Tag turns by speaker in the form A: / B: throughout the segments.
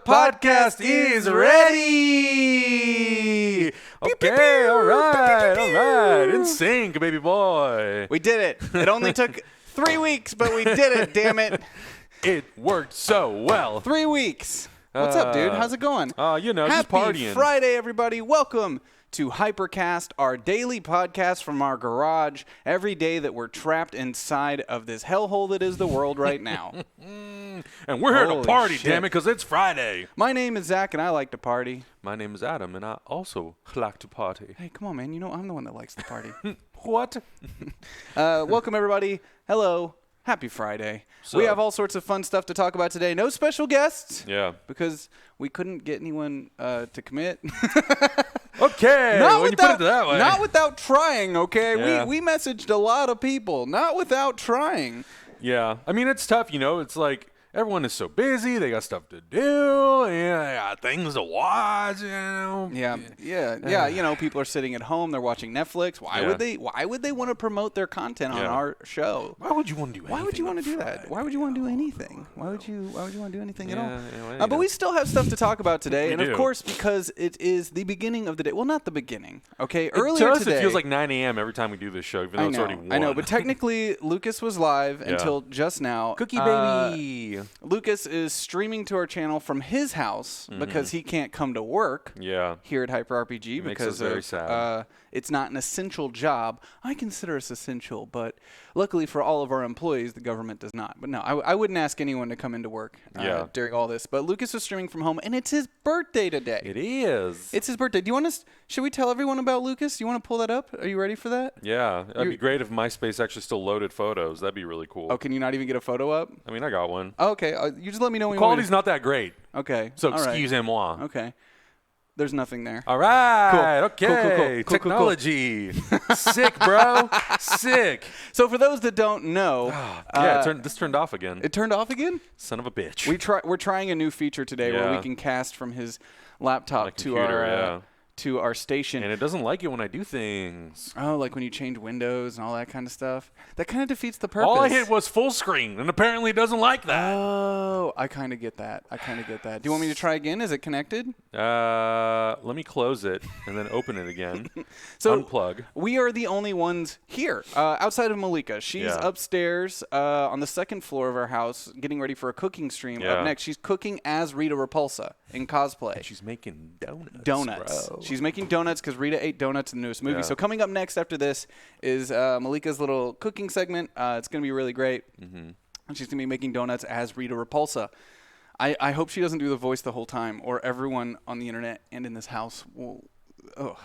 A: podcast is ready. Okay, all right. In sync, baby boy.
B: We did it. It only took 3 weeks, but we did it, damn it.
A: It worked so well.
B: 3 weeks. What's up, dude? How's it going?
A: Just partying.
B: Happy Friday, everybody. Welcome to HyperCast, our daily podcast from our garage, every day that we're trapped inside of this hellhole that is the world right now.
A: And we're here to party, damn it, because it's Friday.
B: My name is Zach, and I like to party.
A: My name is Adam, and I also like to party.
B: Hey, come on, man. You know I'm the one that likes to party.
A: What?
B: Welcome, everybody. Hello. Happy Friday. We have all sorts of fun stuff to talk about today. No special guests.
A: Yeah.
B: Because we couldn't get anyone to commit.
A: Okay, when you put it that way.
B: Not without trying, okay?
A: Yeah.
B: We messaged a lot of people. Not without trying.
A: Yeah. I mean, it's tough, It's like everyone is so busy. They got stuff to do. Yeah, they got things to watch,
B: Yeah. People are sitting at home. They're watching Netflix. Why would they want to promote their content on our show?
A: Why would you want to do anything?
B: Why would you want to do that? Why would you want to do anything? Why would you want to do anything at all?
A: Yeah,
B: but we still have stuff to talk about today.
A: We
B: Of
A: do.
B: course, because it is the beginning of the day. Well, not the beginning. Okay,
A: To
B: earlier
A: us,
B: today.
A: it feels like 9 a.m. every time we do this show, even though it's already 1.
B: I know, but technically, Lucas was live until just now.
A: Cookie baby.
B: Lucas is streaming to our channel from his house because he can't come to work here at HyperRPG
A: Makes
B: because
A: us very sad.
B: It's not an essential job. I consider us essential, but luckily for all of our employees, the government does not. But no, I wouldn't ask anyone to come into work during all this. But Lucas is streaming from home, and it's his birthday today.
A: It is.
B: It's his birthday. Should we tell everyone about Lucas? Do you want to pull that up? Are you ready for that?
A: Yeah, that'd be great if MySpace actually still loaded photos. That'd be really cool.
B: Oh, can you not even get a photo up?
A: I mean, I got one.
B: Oh, okay. You just let me know when
A: Quality's not that great.
B: Okay.
A: So
B: all right.
A: excusez-moi.
B: Okay. There's nothing there.
A: All right.
B: Cool.
A: Okay.
B: Cool.
A: Technology. Sick, bro. Sick.
B: So for those that don't know,
A: this turned off again.
B: It turned off again?
A: Son of a bitch.
B: We're trying a new feature today where we can cast from his laptop to our station.
A: And it doesn't like it when I do things.
B: Oh, like when you change windows and all that kind of stuff? That kind of defeats the purpose.
A: All I hit was full screen, and apparently it doesn't like that.
B: Oh, I kind of get that. Do you want me to try again? Is it connected?
A: Let me close it and then open it again.
B: So
A: unplug.
B: We are the only ones here outside of Malika. She's upstairs on the second floor of our house getting ready for a cooking stream. Up next, she's cooking as Rita Repulsa in cosplay.
A: And she's making
B: Donuts.
A: Bro.
B: She's making donuts because Rita ate donuts in the newest movie. Yeah. So coming up next after this is Malika's little cooking segment. It's going to be really great. And she's going to be making donuts as Rita Repulsa. I hope she doesn't do the voice the whole time, or everyone on the internet and in this house will. But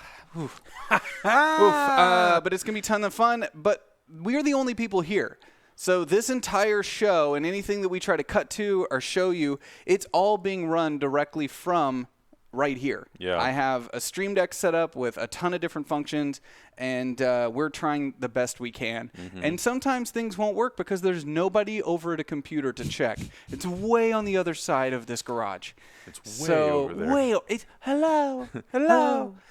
B: it's going to be a ton of fun. But we are the only people here. So this entire show and anything that we try to cut to or show you, it's all being run directly from right here.
A: Yeah.
B: I have a Stream Deck set up with a ton of different functions, and we're trying the best we can. And sometimes things won't work because there's nobody over at a computer to check. It's way on the other side of this garage.
A: It's way over there.
B: Hello.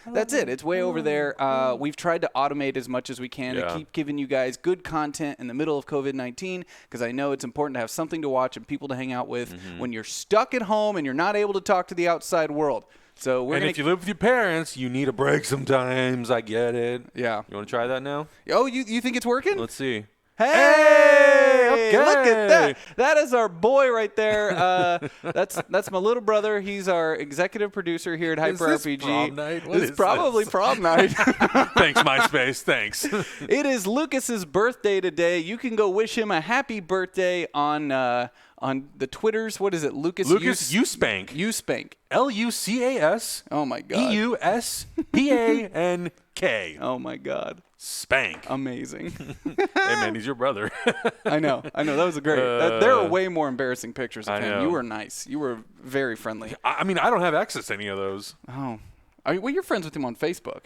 B: That's it. It's way over there. We've tried to automate as much as we can to keep giving you guys good content in the middle of COVID-19 because I know it's important to have something to watch and people to hang out with when you're stuck at home and you're not able to talk to the outside world. So
A: if you live with your parents, you need a break sometimes. I get it.
B: Yeah.
A: You want to try that now?
B: Oh, you think it's working?
A: Let's see.
B: Hey!
A: Okay.
B: Look at that. That is our boy right there. That's my little brother. He's our executive producer here at HyperRPG.
A: Is this prom night?
B: It's probably prom night.
A: Thanks, MySpace. Thanks.
B: It is Lucas's birthday today. You can go wish him a happy birthday on the Twitters. What is it? Lucas
A: Uspank.
B: Uspank.
A: Lucas.
B: Oh my God.
A: EUSPANK.
B: Oh my God.
A: Spank.
B: Amazing.
A: Hey man, he's your brother.
B: I know. That was great. There are way more embarrassing pictures of him.
A: know.
B: You were nice. You were very friendly.
A: I mean, I don't have access to any of those.
B: Oh. You're friends with him on Facebook.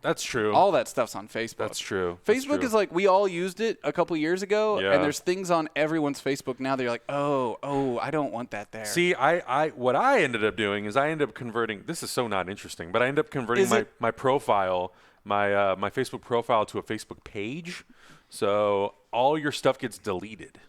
A: That's true.
B: All that stuff's on Facebook.
A: That's true.
B: Facebook is like, we all used it a couple years ago,
A: Yeah.
B: and there's things on everyone's Facebook now that you're like, oh, I don't want that there.
A: See, what I ended up doing is I ended up converting. This is so not interesting, but I ended up converting my profile, my Facebook profile to a Facebook page, so all your stuff gets deleted.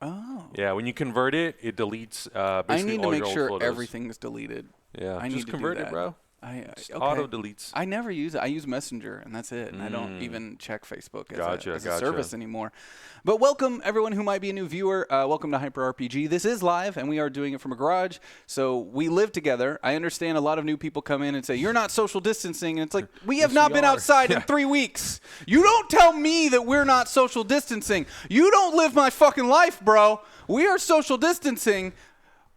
B: Oh.
A: Yeah, when you convert it, it deletes basically
B: I need to
A: all
B: make
A: your
B: sure
A: old photos.
B: everything's deleted.
A: Yeah,
B: I
A: just
B: need to
A: convert
B: do
A: it,
B: that.
A: bro.
B: Okay.
A: Auto deletes.
B: I never use it. I use Messenger, and that's it. And I don't even check Facebook as a service anymore. But welcome, everyone who might be a new viewer. Welcome to HyperRPG. This is live, and we are doing it from a garage. So we live together. I understand a lot of new people come in and say, you're not social distancing. And it's like, we have not been outside in 3 weeks. You don't tell me that we're not social distancing. You don't live my fucking life, bro. We are social distancing.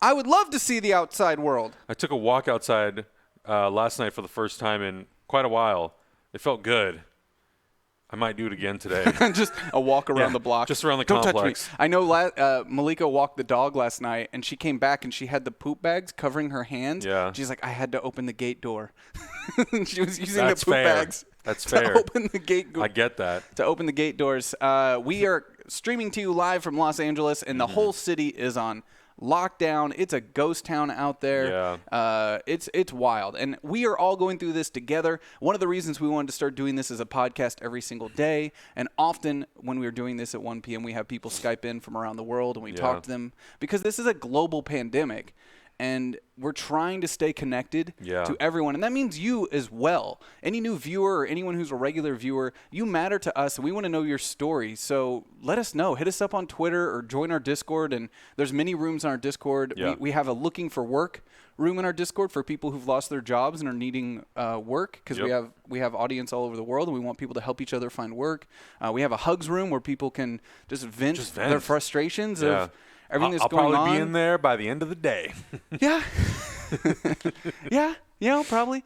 B: I would love to see the outside world.
A: I took a walk outside last night for the first time in quite a while. It felt good. I might do it again today.
B: Just a walk around the block.
A: Just around the
B: Don't
A: complex.
B: Touch me. I know Malika walked the dog last night, and she came back, and she had the poop bags covering her hands.
A: Yeah.
B: She's like, I had to open the gate door. She was using
A: That's
B: the poop
A: fair.
B: bags
A: That's
B: to
A: fair.
B: open the gate.
A: I get that.
B: To open the gate doors. We are streaming to you live from Los Angeles, and the whole city is on lockdown. It's a ghost town out there.
A: Yeah.
B: It's wild, and we are all going through this together. One of the reasons we wanted to start doing this as a podcast every single day, and often when we are doing this at 1 p.m., we have people Skype in from around the world, and we talk to them because this is a global pandemic. And we're trying to stay connected to everyone. And that means you as well. Any new viewer or anyone who's a regular viewer, you matter to us, and we want to know your story. So let us know. Hit us up on Twitter or join our Discord. And there's many rooms on our Discord.
A: Yeah.
B: We have a looking for work room in our Discord for people who've lost their jobs and are needing work, because we have audience all over the world, and we want people to help each other find work. We have a hugs room where people can just vent. Their frustrations of everything that's going on.
A: I'll probably be in there by the end of the day.
B: Yeah. Probably.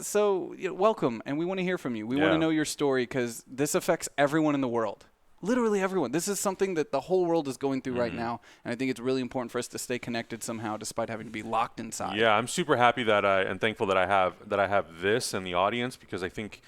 B: So welcome, and we want to hear from you. We want to know your story, because this affects everyone in the world. Literally everyone. This is something that the whole world is going through right now, and I think it's really important for us to stay connected somehow, despite having to be locked inside.
A: Yeah, I'm super happy and thankful that I have this and the audience, because I think,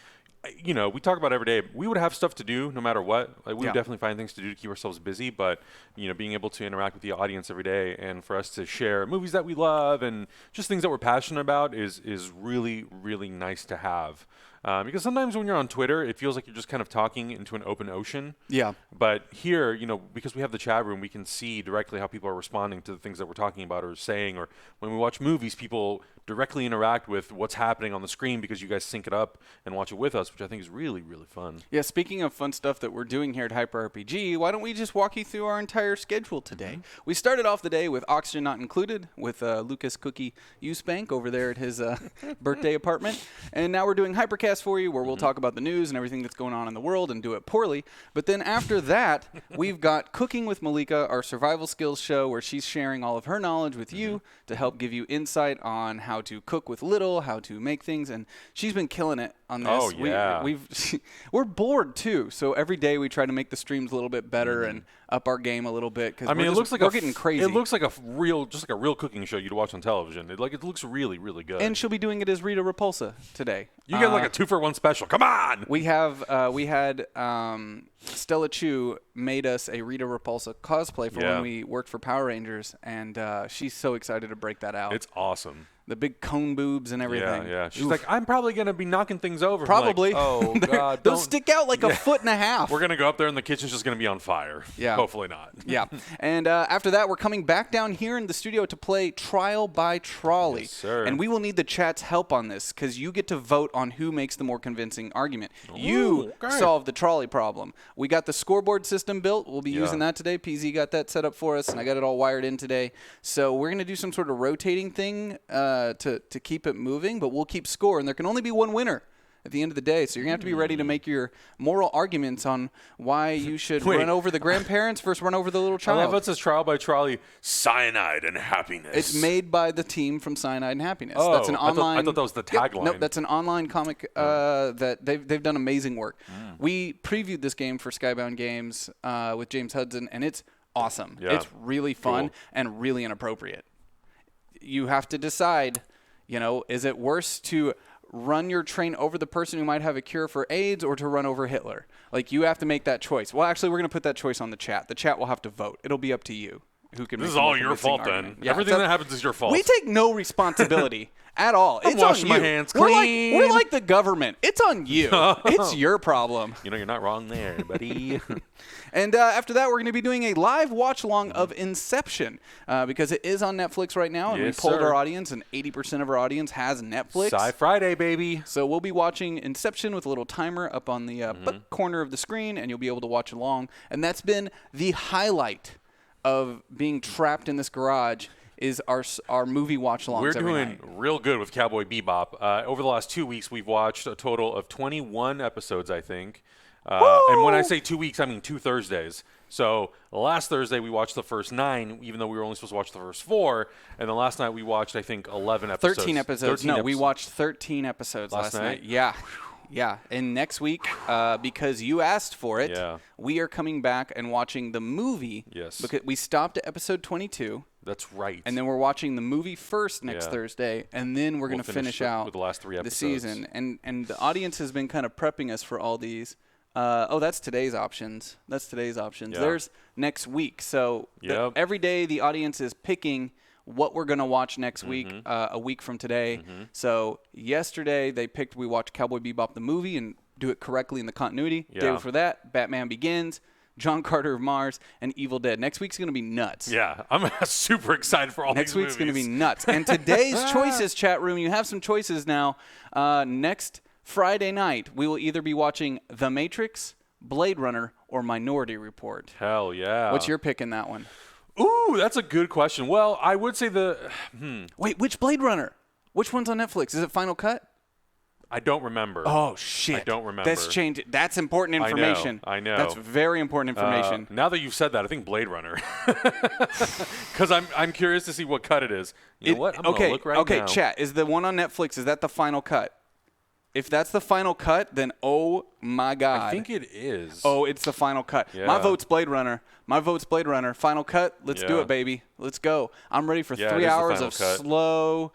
A: we talk about every day. We would have stuff to do no matter what. Like, we would definitely find things to do to keep ourselves busy. But, being able to interact with the audience every day, and for us to share movies that we love and just things that we're passionate about is really, really nice to have. Because sometimes when you're on Twitter, it feels like you're just kind of talking into an open ocean.
B: Yeah.
A: But here, because we have the chat room, we can see directly how people are responding to the things that we're talking about or saying. Or when we watch movies, people directly interact with what's happening on the screen, because you guys sync it up and watch it with us, which I think is really, really fun.
B: Yeah, speaking of fun stuff that we're doing here at HyperRPG, why don't we just walk you through our entire schedule today? We started off the day with Oxygen Not Included with Lucas Cookie Eubank over there at his birthday apartment. And now we're doing HyperCast for you, where we'll talk about the news and everything that's going on in the world and do it poorly. But then after that, we've got Cooking with Malika, our survival skills show, where she's sharing all of her knowledge with you to help give you insight on how to cook with little, how to make things. And she's been killing it on this.
A: Oh, yeah.
B: We're bored, too. So every day we try to make the streams a little bit better and up our game a little bit. Cause
A: it looks like
B: we're getting crazy.
A: It looks like a real cooking show you'd watch on television. It looks really, really good.
B: And she'll be doing it as Rita Repulsa today.
A: You get like a 2-for-1 special. Come on!
B: We had Stella Chu made us a Rita Repulsa cosplay for when we worked for Power Rangers, and she's so excited to break that out.
A: It's awesome.
B: The big cone boobs and everything.
A: Yeah. She's like, I'm probably going to be knocking things over.
B: Probably.
A: Like, oh, God.
B: They'll stick out like a foot and a half.
A: We're going to go up there and the kitchen's just going to be on fire.
B: Yeah.
A: Hopefully not.
B: Yeah. And after that, we're coming back down here in the studio to play Trial by Trolley.
A: Yes, sir.
B: And we will need the chat's help on this, because you get to vote on who makes the more convincing argument. You solve the trolley problem. We got the scoreboard system built. We'll be using that today. PZ got that set up for us, and I got it all wired in today. So we're going to do some sort of rotating thing to keep it moving, but we'll keep score, and there can only be one winner at the end of the day. So you're going to have to be ready to make your moral arguments on why you should run over the grandparents versus run over the little child.
A: I love it says Trial by Trolley, Cyanide and Happiness.
B: It's made by the team from Cyanide and Happiness.
A: Oh,
B: that's an online.
A: I thought that was the tagline.
B: No, that's an online comic that they've done amazing work. We previewed this game for Skybound Games with James Hudson, and it's awesome.
A: Yeah.
B: It's really fun and really inappropriate. You have to decide, is it worse to run your train over the person who might have a cure for AIDS, or to run over Hitler? Like, you have to make that choice. Well, actually, we're going to put that choice on the chat. The chat will have to vote. It'll be up to you. who can.
A: This
B: make
A: is
B: a
A: all
B: more
A: your
B: convincing
A: fault
B: argument.
A: then.
B: Yeah,
A: Everything that happens is your fault.
B: We take no responsibility at all.
A: I'm
B: it's
A: washing
B: on you.
A: my hands
B: We're
A: clean.
B: like the government. It's on you. It's your problem.
A: You know, you're not wrong there, buddy.
B: And after that, we're going to be doing a live watch-along of Inception because it is on Netflix right now, and
A: Yes,
B: we polled
A: sir.
B: our audience, and 80% of our audience has Netflix.
A: Sci Friday, baby.
B: So we'll be watching Inception with a little timer up on the butt corner of the screen, and you'll be able to watch along. And that's been the highlight of being trapped in this garage is our movie watch-alongs.
A: We're
B: every
A: doing
B: night.
A: real good with Cowboy Bebop. Over the last 2 weeks, we've watched a total of 21 episodes, I think. And when I say 2 weeks, I mean 2 Thursdays. So last Thursday, we watched the first 9, even though we were only supposed to watch the first 4. And then last night, we watched, I think, 11 episodes.
B: 13 episodes. We watched 13 episodes last night. Yeah. Yeah. And next week, because you asked for it, we are coming back and watching the movie.
A: Yes.
B: Because we stopped at episode 22.
A: That's right.
B: And then we're watching the movie first next Thursday, and then we're going to finish out
A: with the last 3 episodes.
B: The season. And the audience has been kind of prepping us for all these. That's today's options.
A: Yeah.
B: There's next week. So every day the audience is picking what we're going to watch next week, a week from today. So yesterday they picked we watched Cowboy Bebop the movie and do it correctly in the continuity. Day before that, Batman Begins, John Carter of Mars, and Evil Dead. Next week's going to be nuts.
A: Yeah, I'm super excited for all
B: these movies. Next week's going to be nuts. And today's choices, chat room, you have some choices now. Next Friday night, we will either be watching The Matrix, Blade Runner, or Minority Report.
A: Hell yeah.
B: What's your pick in that one?
A: Ooh, that's a good question. Well, I would say
B: Wait, which Blade Runner? Which one's on Netflix? Is it Final Cut?
A: I don't remember.
B: Oh, shit.
A: I don't remember.
B: That's changed. That's important information.
A: I know.
B: That's very important information.
A: Now that you've said that, I think Blade Runner. Because I'm curious to see what cut it is. You know what? I'm going to look right now.
B: Okay, chat. Is the one on Netflix, is that the final cut? If that's the final cut, then oh my God.
A: I think it is.
B: Oh, it's the final cut.
A: Yeah.
B: My vote's Blade Runner. Final cut. Let's do it, baby. Let's go. I'm ready for 3 hours of slow,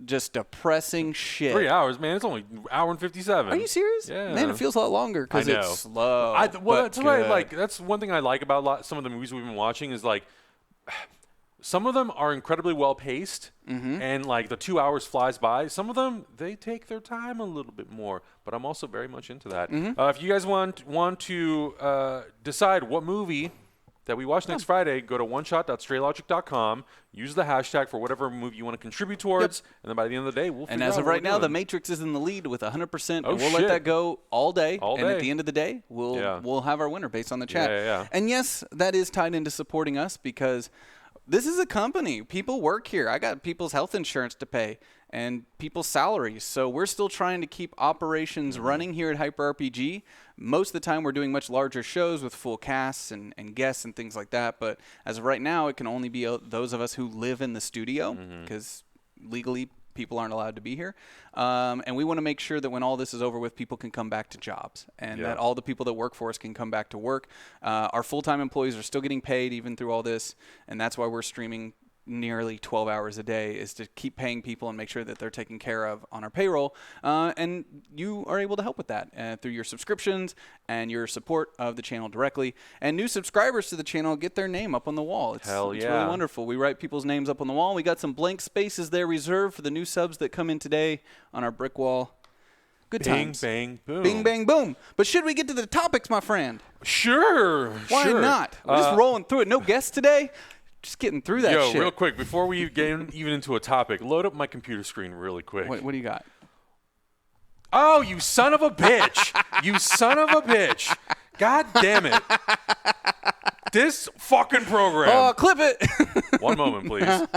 B: just depressing shit.
A: 3 hours, man. It's only an hour and 57.
B: Are you serious?
A: Yeah.
B: Man, it feels a lot longer because it's slow.
A: That's one thing I like about some of the movies we've been watching is like some of them are incredibly well paced, and like the 2 hours flies by. Some of them they take their time a little bit more, but I'm also very much into that. If you guys want to decide what movie that we watch next Friday, go to oneshot.straylogic.com, use the hashtag for whatever movie you want to contribute towards, and then by the end of the day, we'll figure out.
B: And as of right now, The Matrix is in the lead with 100%, and we'll let that go all day. And at the end of the day, we'll have our winner based on the chat. And yes, that is tied into supporting us because this is a company. People work here. I got people's health insurance to pay and people's salaries. So we're still trying to keep operations running here at HyperRPG. Most of the time we're doing much larger shows with full casts and guests and things like that. But as of right now, it can only be those of us who live in the studio because legally people aren't allowed to be here. And we want to make sure that when all this is over with, people can come back to jobs and that all the people that work for us can come back to work. Our full-time employees are still getting paid even through all this. And that's why we're streaming nearly 12 hours a day is to keep paying people and make sure that they're taken care of on our payroll. And you are able to help with that through your subscriptions and your support of the channel directly. And new subscribers to the channel get their name up on the wall. It's really wonderful. We write people's names up on the wall. We got some blank spaces there reserved for the new subs that come in today on our brick wall. Good times.
A: Bing, bang, boom.
B: Bing, bang, boom. But should we get to the topics, my friend?
A: Sure.
B: Why not? We're just rolling through it. No guests today? Just getting through that shit.
A: Yo, real quick, before we get even into a topic, load up my computer screen really quick.
B: What do you got?
A: Oh, you son of a bitch. You son of a bitch. God damn it. This fucking program.
B: Oh, clip it.
A: One moment, please.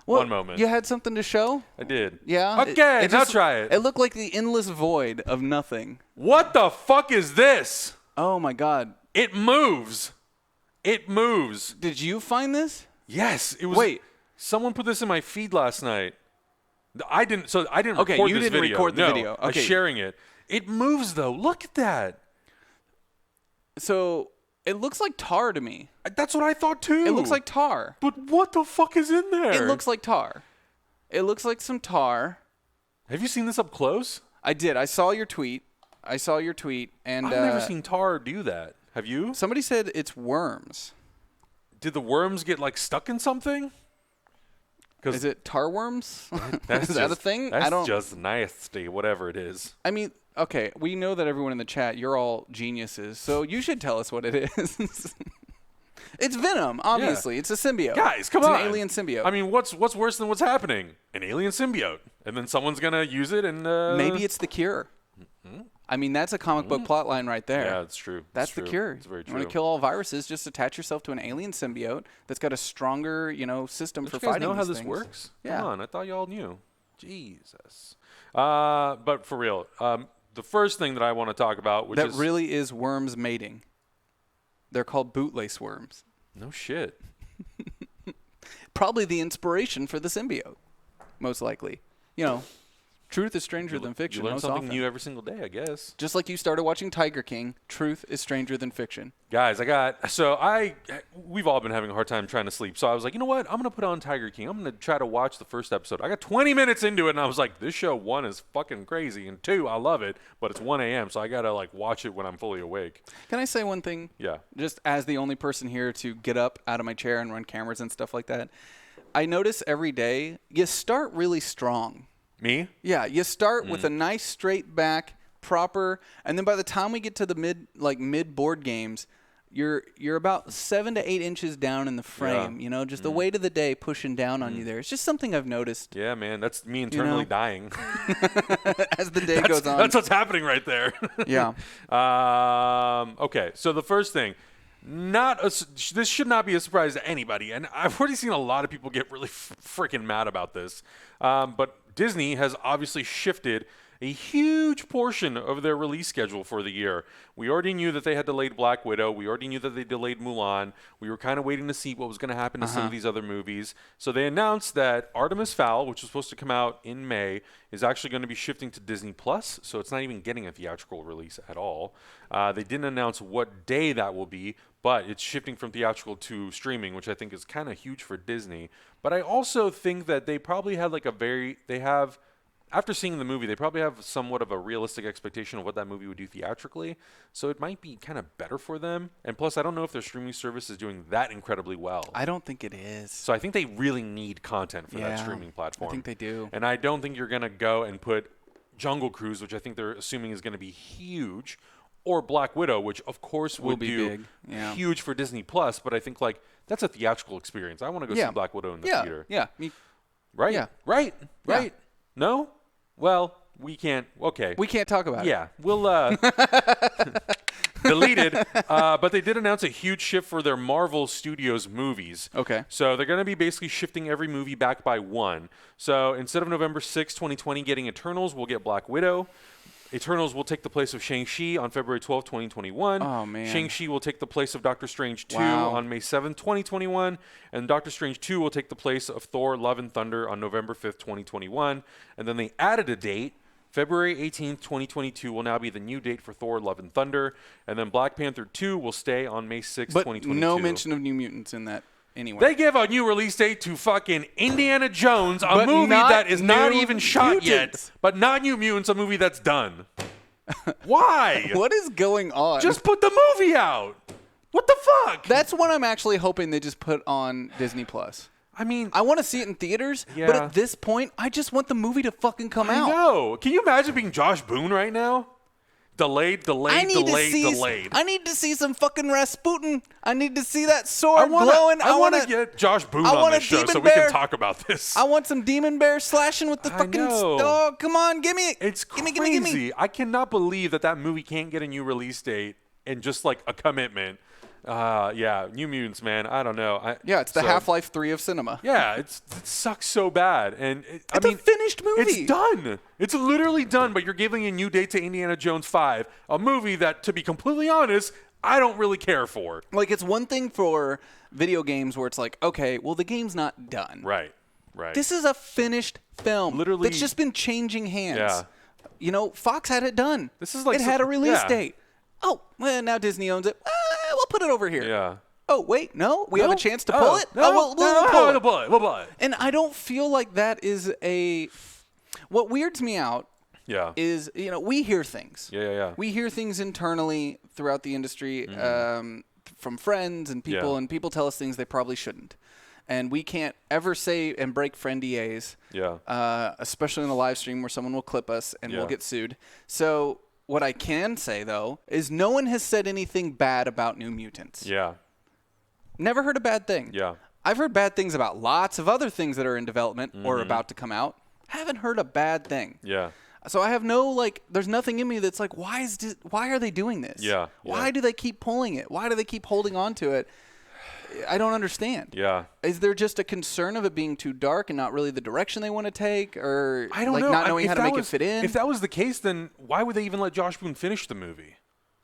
A: One moment.
B: You had something to show?
A: I did.
B: Yeah?
A: Okay, now try it.
B: It looked like the endless void of nothing.
A: What the fuck is this?
B: Oh, my God.
A: It moves. It moves.
B: Did you find this?
A: Yes. It was.
B: Wait.
A: Someone put this in my feed last night. I didn't record this video.
B: Okay, you didn't record the video. Okay.
A: I'm sharing it. It moves, though. Look at that.
B: So it looks like tar to me.
A: That's what I thought, too.
B: It looks like tar.
A: But what the fuck is in there?
B: It looks like tar. It looks like some tar.
A: Have you seen this up close?
B: I did. I saw your tweet. And
A: I've never seen tar do that. Have you?
B: Somebody said it's worms.
A: Did the worms get like stuck in something?
B: Is it tar worms?
A: Is
B: that a thing?
A: That's just nasty, whatever it is.
B: I mean, okay, we know that everyone in the chat, you're all geniuses, so you should tell us what it is. It's venom, obviously. Yeah. It's a symbiote.
A: Guys, come on.
B: It's an alien symbiote.
A: I mean, what's worse than what's happening? An alien symbiote. And then someone's going to use it and...
B: Maybe it's the cure. Mm-hmm. I mean, that's a comic book plot line right there.
A: Yeah, it's true.
B: That's the cure.
A: It's very true.
B: You want to kill all viruses, just attach yourself to an alien symbiote that's got a stronger, system for fighting these things.
A: You guys know how this works?
B: Yeah.
A: Come on, I thought y'all knew. Jesus. But for real, the first thing that I want to talk about, which
B: that really is worms mating. They're called bootlace worms.
A: No shit.
B: Probably the inspiration for the symbiote, most likely. Truth is stranger than fiction.
A: You learn something new every single day, I guess.
B: Just like you started watching Tiger King, truth is stranger than fiction.
A: Guys, we've all been having a hard time trying to sleep. So I was like, you know what? I'm going to put on Tiger King. I'm going to try to watch the first episode. I got 20 minutes into it, and I was like, this show, 1, is fucking crazy, and 2, I love it, but it's 1 a.m., so I got to, watch it when I'm fully awake.
B: Can I say one thing?
A: Yeah.
B: Just as the only person here to get up out of my chair and run cameras and stuff like that, I notice every day you start really strong.
A: Me?
B: Yeah, you start with a nice straight back, proper, and then by the time we get to the mid board games, you're about 7 to 8 inches down in the frame.
A: Yeah.
B: Just the weight of the day pushing down on you there. It's just something I've noticed.
A: Yeah, man, that's me internally dying
B: as the day goes on.
A: That's what's happening right there.
B: Yeah.
A: Okay, so the first thing. This should not be a surprise to anybody, and I've already seen a lot of people get really freaking mad about this. But Disney has obviously shifted a huge portion of their release schedule for the year. We already knew that they had delayed Black Widow. We already knew that they delayed Mulan. We were kind of waiting to see what was going to happen to some of these other movies. So they announced that Artemis Fowl, which was supposed to come out in May, is actually going to be shifting to Disney+. So it's not even getting a theatrical release at all. They didn't announce what day that will be, but it's shifting from theatrical to streaming, which I think is kind of huge for Disney. But I also think that they probably had after seeing the movie, they probably have somewhat of a realistic expectation of what that movie would do theatrically. So it might be kind of better for them. And plus, I don't know if their streaming service is doing that incredibly well.
B: I don't think it is.
A: So I think they really need content for that streaming platform.
B: I think they do.
A: And I don't think you're going to go and put Jungle Cruise, which I think they're assuming is going to be huge, or Black Widow, which of course would do
B: big. Yeah.
A: huge for Disney+. But I think that's a theatrical experience. I want to go see Black Widow in the theater.
B: Yeah.
A: Right?
B: Yeah.
A: Right?
B: Yeah.
A: Right? No? Well, we can't. Okay.
B: We can't talk about it.
A: Yeah. We'll deleted. But they did announce a huge shift for their Marvel Studios movies.
B: Okay.
A: So they're going to be basically shifting every movie back by 1. So instead of November 6, 2020 getting Eternals, we'll get Black Widow. Eternals will take the place of Shang-Chi on February 12, 2021.
B: Oh, man.
A: Shang-Chi will take the place of Doctor Strange 2 on May 7, 2021. And Doctor Strange 2 will take the place of Thor, Love and Thunder on November 5th, 2021. And then they added a date. February 18th, 2022 will now be the new date for Thor, Love and Thunder. And then Black Panther 2 will stay on May 6th, 2022.
B: But no mention of New Mutants in that. Anyway.
A: They give a new release date to fucking Indiana Jones, a movie that is not even shot yet. But not New Mutants, a movie that's done. Why?
B: What is going on?
A: Just put the movie out. What the fuck?
B: That's what I'm actually hoping they just put on Disney+.
A: I mean,
B: I want to see it in theaters, but at this point, I just want the movie to fucking come out.
A: I know. Can you imagine being Josh Boone right now? Delayed.
B: I need to see some fucking Rasputin. I need to see that sword glowing.
A: I want to get Josh Boone on this show so we can talk about this.
B: I want some demon bear slashing with the fucking... Oh, come on, give me it.
A: It's crazy. Give me. I cannot believe that movie can't get a new release date and just like a commitment. New Mutants, man. I don't know.
B: It's the Half-Life 3 of cinema.
A: Yeah, it sucks so bad. And
B: it's a finished movie.
A: It's done. It's literally done, but you're giving a new date to Indiana Jones 5, a movie that, to be completely honest, I don't really care for.
B: Like, it's one thing for video games where it's like, okay, well, the game's not done.
A: Right.
B: This is a finished film.
A: Literally.
B: It's just been changing hands.
A: Yeah.
B: Fox had it done.
A: This is like...
B: It had a release date. Oh, well, now Disney owns it. We'll put it over here.
A: Yeah.
B: Oh, wait, no? We have a chance to pull it?
A: We'll pull it.
B: And I don't feel like that is a... What weirds me out is, we hear things.
A: Yeah.
B: We hear things internally throughout the industry. from friends and people, and people tell us things they probably shouldn't. And we can't ever say and break friend EAs, especially in the live stream where someone will clip us and we'll get sued. So what I can say, though, is no one has said anything bad about New Mutants.
A: Yeah.
B: Never heard a bad thing.
A: Yeah.
B: I've heard bad things about lots of other things that are in development or about to come out. Haven't heard a bad thing.
A: Yeah.
B: So I have no, there's nothing in me that's like, why are they doing this?
A: Yeah.
B: Why do they keep pulling it? Why do they keep holding on to it? I don't understand.
A: Yeah.
B: Is there just a concern of it being too dark and not really the direction they want to take? Or
A: I don't know.
B: Not knowing how to make it fit in?
A: If that was the case, then why would they even let Josh Boone finish the movie?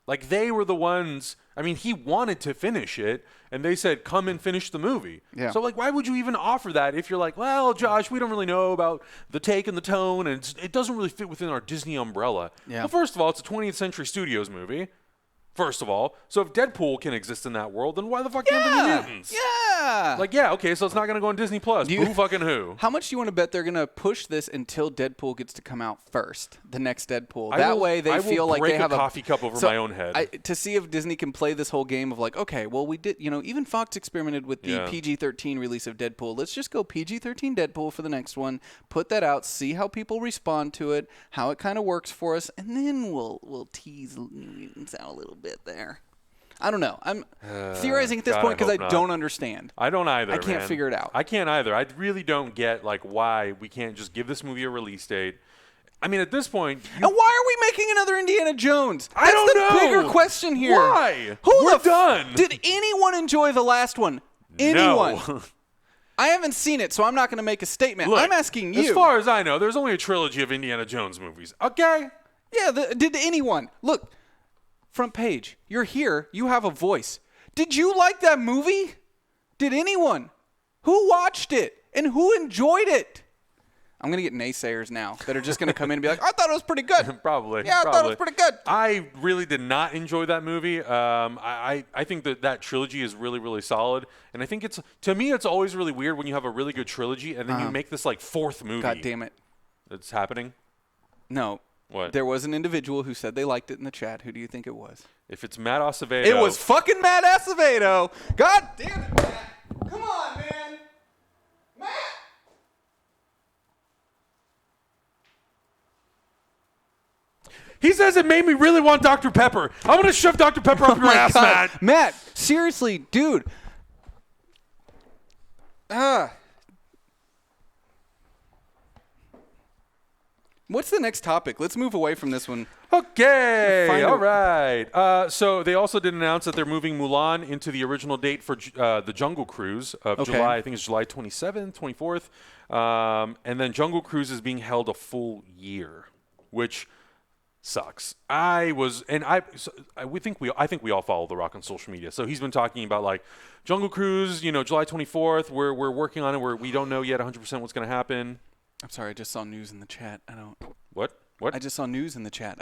A: Like, they were the ones, I mean, he wanted to finish it, and they said, come and finish the movie.
B: Yeah.
A: So, why would you even offer that if you're like, well, Josh, we don't really know about the take and the tone, and it doesn't really fit within our Disney umbrella.
B: Yeah.
A: Well, first of all, it's a 20th Century Studios movie. First of all, so if Deadpool can exist in that world, then why the fuck can't the New Mutants?
B: Yeah.
A: Okay, so it's not going to go on Disney Plus. Who fucking who?
B: How much do you want to bet they're going to push this until Deadpool gets to come out first? The next Deadpool. That way they feel like they have
A: a coffee cup over my own head.
B: To see if Disney can play this whole game of okay, well, we did, even Fox experimented with the PG-13 release of Deadpool. Let's just go PG-13 Deadpool for the next one. Put that out, see how people respond to it, how it kind of works for us, and then we'll tease Mutants out a little bit there. I don't know. I'm theorizing at this point because I don't understand.
A: I don't either.
B: I can't figure it out.
A: I can't either. I really don't get why we can't just give this movie a release date. I mean, at this point,
B: and why are we making another Indiana Jones?
A: I don't know.
B: That's the bigger question here.
A: Why? We're done.
B: Did anyone enjoy the last one? Anyone?
A: No.
B: I haven't seen it, so I'm not going to make a statement.
A: Look,
B: I'm asking you.
A: As far as I know, there's only a trilogy of Indiana Jones movies. Okay?
B: Yeah. Did anyone look? Front page. You're here. You have a voice. Did you like that movie? Did anyone? Who watched it? And who enjoyed it? I'm going to get naysayers now that are just going to come in and be like, I thought it was pretty good.
A: Probably.
B: Yeah, I thought it was pretty good.
A: I really did not enjoy that movie. I think that trilogy is really, really solid. And I think to me, it's always really weird when you have a really good trilogy and then you make this fourth movie.
B: God damn it.
A: It's happening?
B: No.
A: What?
B: There was an individual who said they liked it in the chat. Who do you think it was?
A: If it's Matt Acevedo.
B: It was fucking Matt Acevedo. God damn it, Matt. Come on, man. Matt.
A: He says it made me really want Dr. Pepper. I'm going to shove Dr. Pepper up your ass,
B: God.
A: Matt.
B: Matt, seriously, dude. What's the next topic? Let's move away from this one.
A: Okay. All right. So they also did announce that they're moving Mulan into the original date for the Jungle Cruise of July. I think it's July 27th, 24th. And then Jungle Cruise is being held a full year, which sucks. I think we all follow The Rock on social media. So he's been talking about Jungle Cruise, July 24th. We're working on it. We don't know yet 100% what's going to happen.
B: I'm sorry, I just saw news in the chat.
A: What?
B: I just saw news in the chat.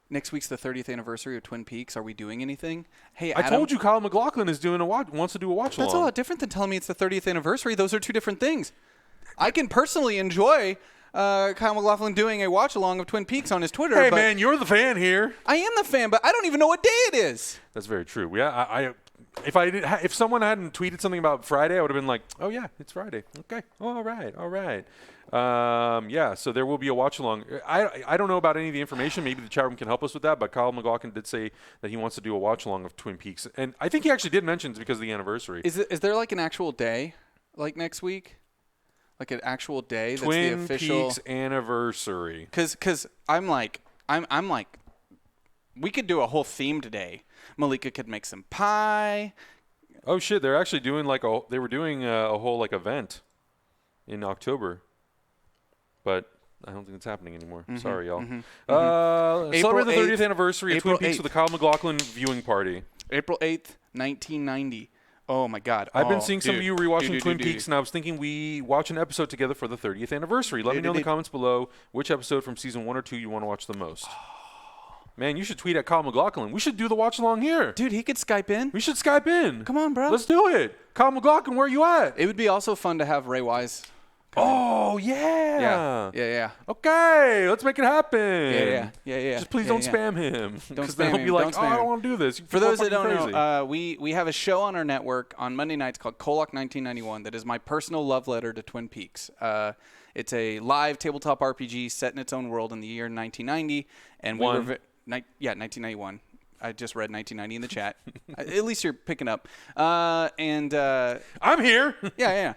B: Next week's the 30th anniversary of Twin Peaks. Are we doing anything? Hey, Adam,
A: I told you Kyle MacLachlan is wants to do a watch along.
B: That's a lot different than telling me it's the 30th anniversary. Those are two different things. I can personally enjoy Kyle MacLachlan doing a watch along of Twin Peaks on his Twitter.
A: Hey, man, you're the fan here.
B: I am the fan, but I don't even know what day it is.
A: That's very true. Yeah, if someone hadn't tweeted something about Friday, I would have been like, oh yeah, it's Friday. Okay. All right. Yeah, so there will be a watch along. I don't know about any of the information. Maybe the chat room can help us with that. But Kyle MacLachlan did say that he wants to do a watch along of Twin Peaks, and I think he actually did mention it's because of the anniversary.
B: Is there an actual day next week? Like an actual day that's the official
A: Twin Peaks anniversary.
B: Because I'm like, we could do a whole theme today. Malika could make some pie.
A: Oh shit! They're actually doing they were doing a whole event in October, but I don't think it's happening anymore. Sorry, y'all. Celebrate the 30th anniversary of Twin Peaks with the Kyle MacLachlan viewing party.
B: April 8th, 1990. Oh my God!
A: I've been seeing some of you rewatching Twin Peaks, and I was thinking we watch an episode together for the 30th anniversary. Let me know in the comments below which episode from season 1 or 2 you want to watch the most. Man, you should tweet at Kyle MacLachlan. We should do the watch along here.
B: Dude, he could Skype in.
A: We should Skype in.
B: Come on, bro.
A: Let's do it. Kyle MacLachlan, where are you at?
B: It would be also fun to have Ray Wise coming.
A: Oh, yeah.
B: Yeah.
A: Okay, let's make it happen.
B: Yeah.
A: Just please don't spam him.
B: Don't spam
A: then he'll
B: him.
A: be like, I don't want to do this.
B: For those that don't know, we have a show on our network on Monday nights called Kolak 1991 that is my personal love letter to Twin Peaks. It's a live tabletop RPG set in its own world in the year 1990. And 1991. I just read 1990 in the chat. At least you're picking up. I'm
A: here.
B: Yeah.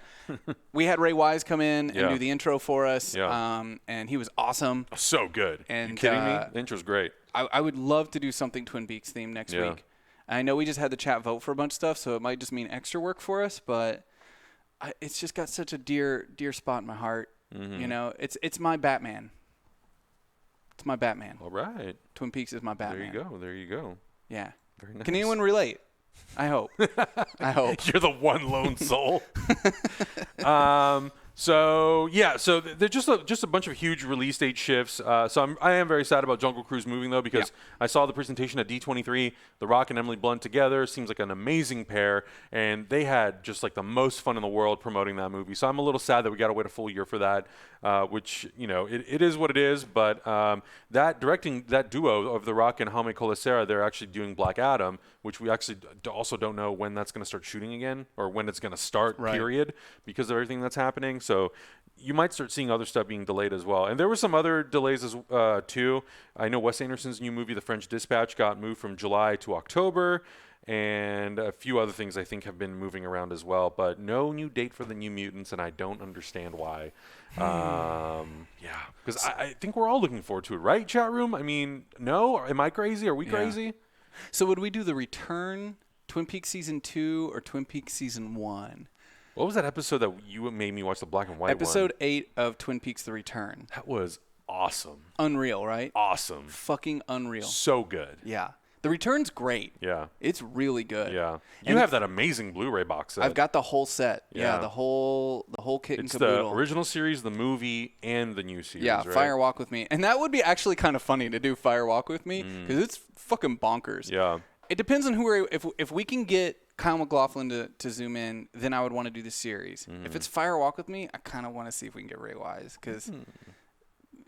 B: We had Ray Wise come in and do the intro for us.
A: Yeah.
B: And he was awesome.
A: So good.
B: And,
A: you kidding me? The intro's great.
B: I would love to do something Twin Peaks themed next week. I know we just had the chat vote for a bunch of stuff, so it might just mean extra work for us, but it's just got such a dear spot in my heart. Mm-hmm. You know, it's my Batman. It's my Batman.
A: All right.
B: Twin Peaks is my Batman.
A: There you go.
B: Yeah.
A: Very nice.
B: Can anyone relate? I hope.
A: You're the one lone soul. So there's just a bunch of huge release date shifts. So I am very sad about Jungle Cruise moving though, because I saw the presentation at D23. The Rock and Emily Blunt together seems like an amazing pair, and they had just like the most fun in the world promoting that movie. So I'm a little sad that we got to wait a full year for that, which it is what it is. But that duo of The Rock and Jaime Colesera, they're actually doing Black Adam, which we actually also don't know when that's going to start shooting again or when it's going to start. Period, because of everything that's happening. So you might start seeing other stuff being delayed as well. And there were some other delays too. I know Wes Anderson's new movie, The French Dispatch, got moved from July to October. And a few other things I think have been moving around as well. But no new date for the New Mutants, and I don't understand why. Because I think we're all looking forward to it, right, chat room? I mean, no? Am I crazy? Are we crazy?
B: So would we do The Return, Twin Peaks Season 2, or Twin Peaks Season 1?
A: What was that episode that you made me watch, the black and white
B: Episode 8 of Twin Peaks The Return.
A: That was awesome.
B: Unreal, right?
A: Awesome.
B: Fucking unreal.
A: So good.
B: Yeah. The Return's great.
A: Yeah.
B: It's really good.
A: Yeah. You have that amazing Blu-ray box set.
B: I've got the whole set. Yeah, the whole kit and caboodle.
A: It's the original series, the movie, and the new series, right?
B: Fire Walk With Me. And that would be actually kind of funny to do Fire Walk With Me, because it's fucking bonkers.
A: Yeah.
B: It depends on who if we can get Kyle MacLachlan to zoom in, then I would want to do the series. If it's Fire Walk With Me, I kind of want to see if we can get Ray Wise, because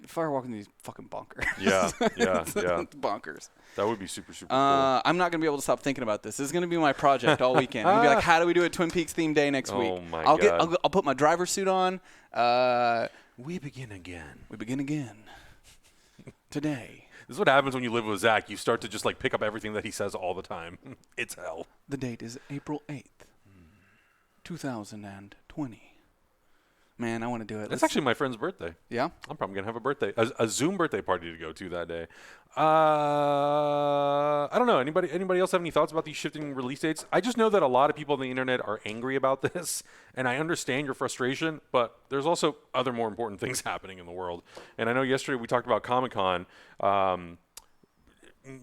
B: Fire Walk With Me is fucking bonkers.
A: Yeah.
B: It's bonkers.
A: That would be super, super cool.
B: I'm not going to be able to stop thinking about this. This is going to be my project all weekend. I'm going to be like, how do we do a Twin Peaks themed day next week?
A: Oh, my God.
B: I'll put my driver suit on.
A: We begin again.
B: We begin again. Today.
A: This is what happens when you live with Zach. You start to just like pick up everything that he says all the time. It's hell.
B: The date is April 8th, 2020. Man, I want to do it.
A: It's actually my friend's birthday.
B: Yeah?
A: I'm probably going to have a Zoom birthday party to go to that day. I don't know. Anybody else have any thoughts about these shifting release dates? I just know that a lot of people on the internet are angry about this, and I understand your frustration, but there's also other more important things happening in the world. And I know yesterday we talked about Comic-Con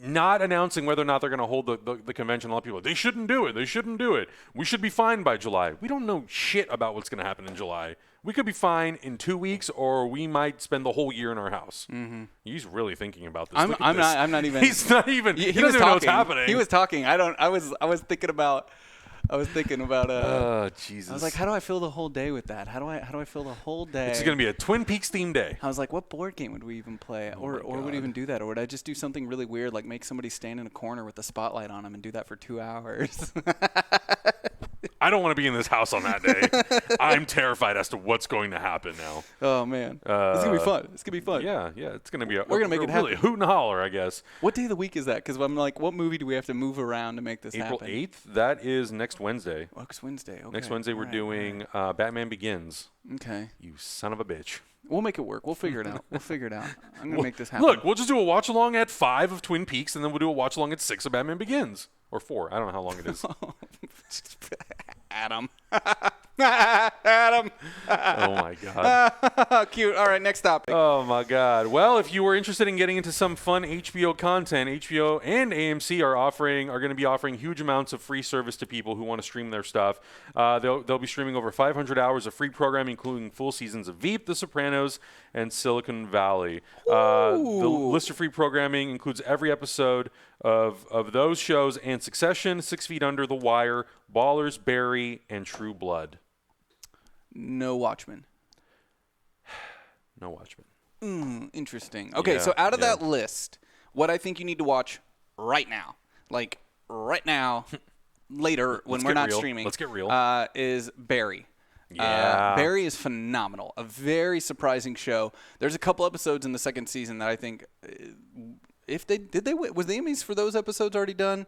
A: not announcing whether or not they're going to hold the convention. A lot of people, they shouldn't do it. They shouldn't do it. We should be fine by July. We don't know shit about what's going to happen in July. We could be fine in 2 weeks, or we might spend the whole year in our house. Mm-hmm. He's really thinking about this.
B: I'm not even.
A: He's not even. He doesn't even know what's happening.
B: He was talking. I was thinking about.
A: Jesus.
B: I was like, how do I fill the whole day with that? How do I fill the whole day?
A: It's going to be a Twin Peaks themed day.
B: I was like, what board game would we even play? Or would even do that? Or would I just do something really weird, like make somebody stand in a corner with the spotlight on them and do that for 2 hours?
A: I don't want to be in this house on that day. I'm terrified as to what's going to happen now.
B: Oh, man. It's going to be fun. It's going to be fun.
A: Yeah. It's going to be
B: we're going to make it happen.
A: Really hoot and holler, I guess.
B: What day of the week is that? Because I'm like, what movie do we have to move around to make this happen?
A: April 8th? That is next Wednesday.
B: Next Wednesday. Okay.
A: Next Wednesday we're doing Batman Begins.
B: Okay.
A: You son of a bitch.
B: We'll make it work. We'll figure it out. I'm going to make this happen.
A: Look, we'll just do a watch along at 5 of Twin Peaks, and then we'll do a watch along at 6 of Batman Begins. Or 4. I don't know how long it is.
B: Adam. Adam.
A: Oh, my God.
B: Cute. All right, next topic.
A: Oh, my God. Well, if you were interested in getting into some fun HBO content, HBO and AMC are going to be offering huge amounts of free service to people who want to stream their stuff. They'll be streaming over 500 hours of free programming, including full seasons of Veep, The Sopranos, and Silicon Valley. The list of free programming includes every episode of those shows and Succession, 6 Feet Under, The Wire, Ballers, Barry, and True Blood.
B: No Watchmen.
A: No Watchmen.
B: Interesting. Okay, so out of that list, what I think you need to watch right now, like right now, later when we're not streaming.
A: Let's get real.
B: Is Barry.
A: Yeah.
B: Barry is phenomenal. A very surprising show. There's a couple episodes in the second season that I think, was the Emmys for those episodes already done?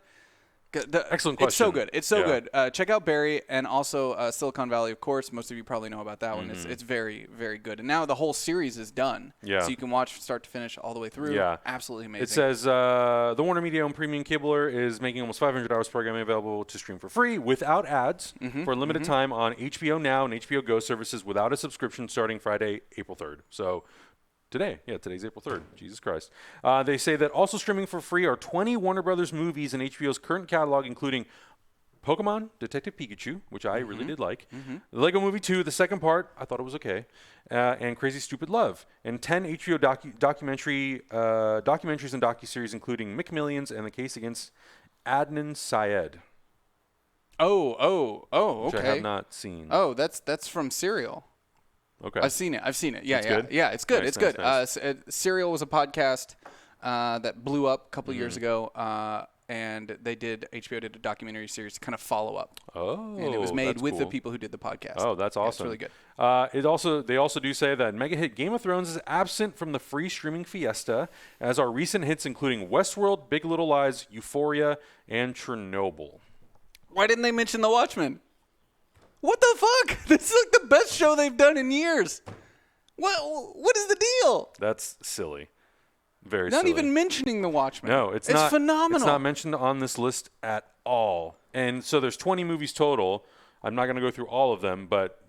A: Excellent question.
B: It's so good. It's so good. Check out Barry and also Silicon Valley, of course. Most of you probably know about that one. It's very, very good. And now the whole series is done.
A: Yeah.
B: So you can watch start to finish all the way through.
A: Yeah.
B: Absolutely amazing.
A: It says the Warner Media owned premium cabler is making almost 500 hours programming available to stream for free without ads for a limited time on HBO Now and HBO Go services without a subscription starting Friday, April 3rd. So today. Yeah, today's April 3rd. Jesus Christ. They say that also streaming for free are 20 Warner Brothers movies in HBO's current catalog, including Pokemon, Detective Pikachu, which I really did like, The Lego Movie 2, the second part, I thought it was okay, and Crazy Stupid Love, and 10 HBO documentaries and docuseries, including McMillions and the Case Against Adnan Syed.
B: Okay.
A: Which I have not seen.
B: Oh, that's from Serial.
A: Okay.
B: I've seen it. Yeah,
A: Good?
B: Yeah, it's good.
A: Nice,
B: It's good.
A: nice.
B: Serial was a podcast that blew up a couple years ago, and HBO did a documentary series to kind of follow up.
A: Oh,
B: and it was made
A: that's
B: with the
A: cool.
B: people who did the podcast.
A: Oh, that's awesome.
B: Yeah, it's really good.
A: They also do say that mega hit Game of Thrones is absent from the free streaming fiesta, as are recent hits including Westworld, Big Little Lies, Euphoria, and Chernobyl.
B: Why didn't they mention The Watchmen? What the fuck? This is like the best show they've done in years. What is the deal?
A: That's silly. Very
B: not
A: silly.
B: even mentioning The Watchmen.
A: No, it's
B: not.
A: It's
B: Phenomenal.
A: It's not mentioned on this list at all. And so there's 20 movies total. I'm not going to go through all of them, but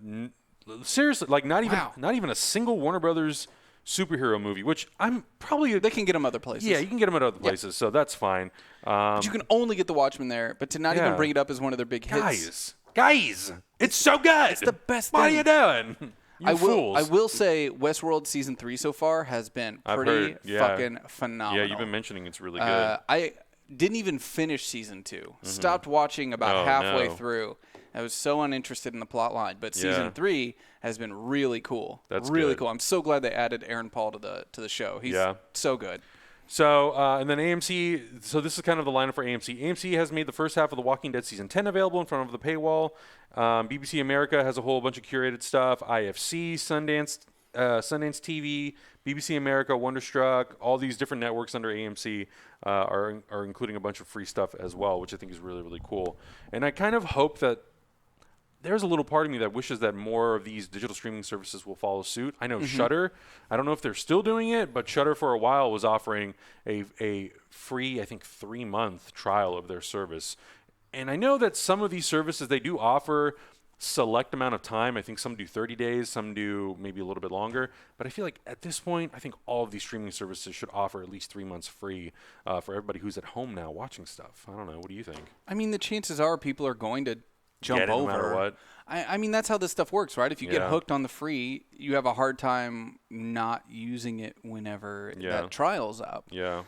A: seriously, like not even a single Warner Brothers superhero movie, which I'm probably
B: they can get them other places.
A: Yeah, you can get them at other places, so that's fine.
B: But you can only get The Watchmen there, but to not even bring it up as one of their big hits.
A: Guys, it's so good.
B: It's the best thing.
A: What are you doing? Fools.
B: I will say Westworld Season 3 so far has been pretty fucking phenomenal.
A: Yeah, you've been mentioning it's really good.
B: I didn't even finish Season 2. Stopped watching about halfway through. I was so uninterested in the plot line. But Season 3 has been really cool.
A: That's
B: really
A: good.
B: cool. I'm so glad they added Aaron Paul to the show. He's so good.
A: So, and then AMC, so this is kind of the lineup for AMC. AMC has made the first half of The Walking Dead Season 10 available in front of the paywall. BBC America has a whole bunch of curated stuff. IFC, Sundance TV, BBC America, Wonderstruck, all these different networks under AMC are including a bunch of free stuff as well, which I think is really, really cool. And I kind of hope that there's a little part of me that wishes that more of these digital streaming services will follow suit. I know Shudder, I don't know if they're still doing it, but Shudder for a while was offering a free, I think, 3-month trial of their service. And I know that some of these services, they do offer select amount of time. I think some do 30 days, some do maybe a little bit longer. But I feel like at this point, I think all of these streaming services should offer at least 3 months free for everybody who's at home now watching stuff. I don't know. What do you think?
B: I mean, the chances are people are going to jump over.
A: No matter what.
B: I mean, that's how this stuff works, right? If you get hooked on the free, you have a hard time not using it whenever that trial's up.
A: Yeah.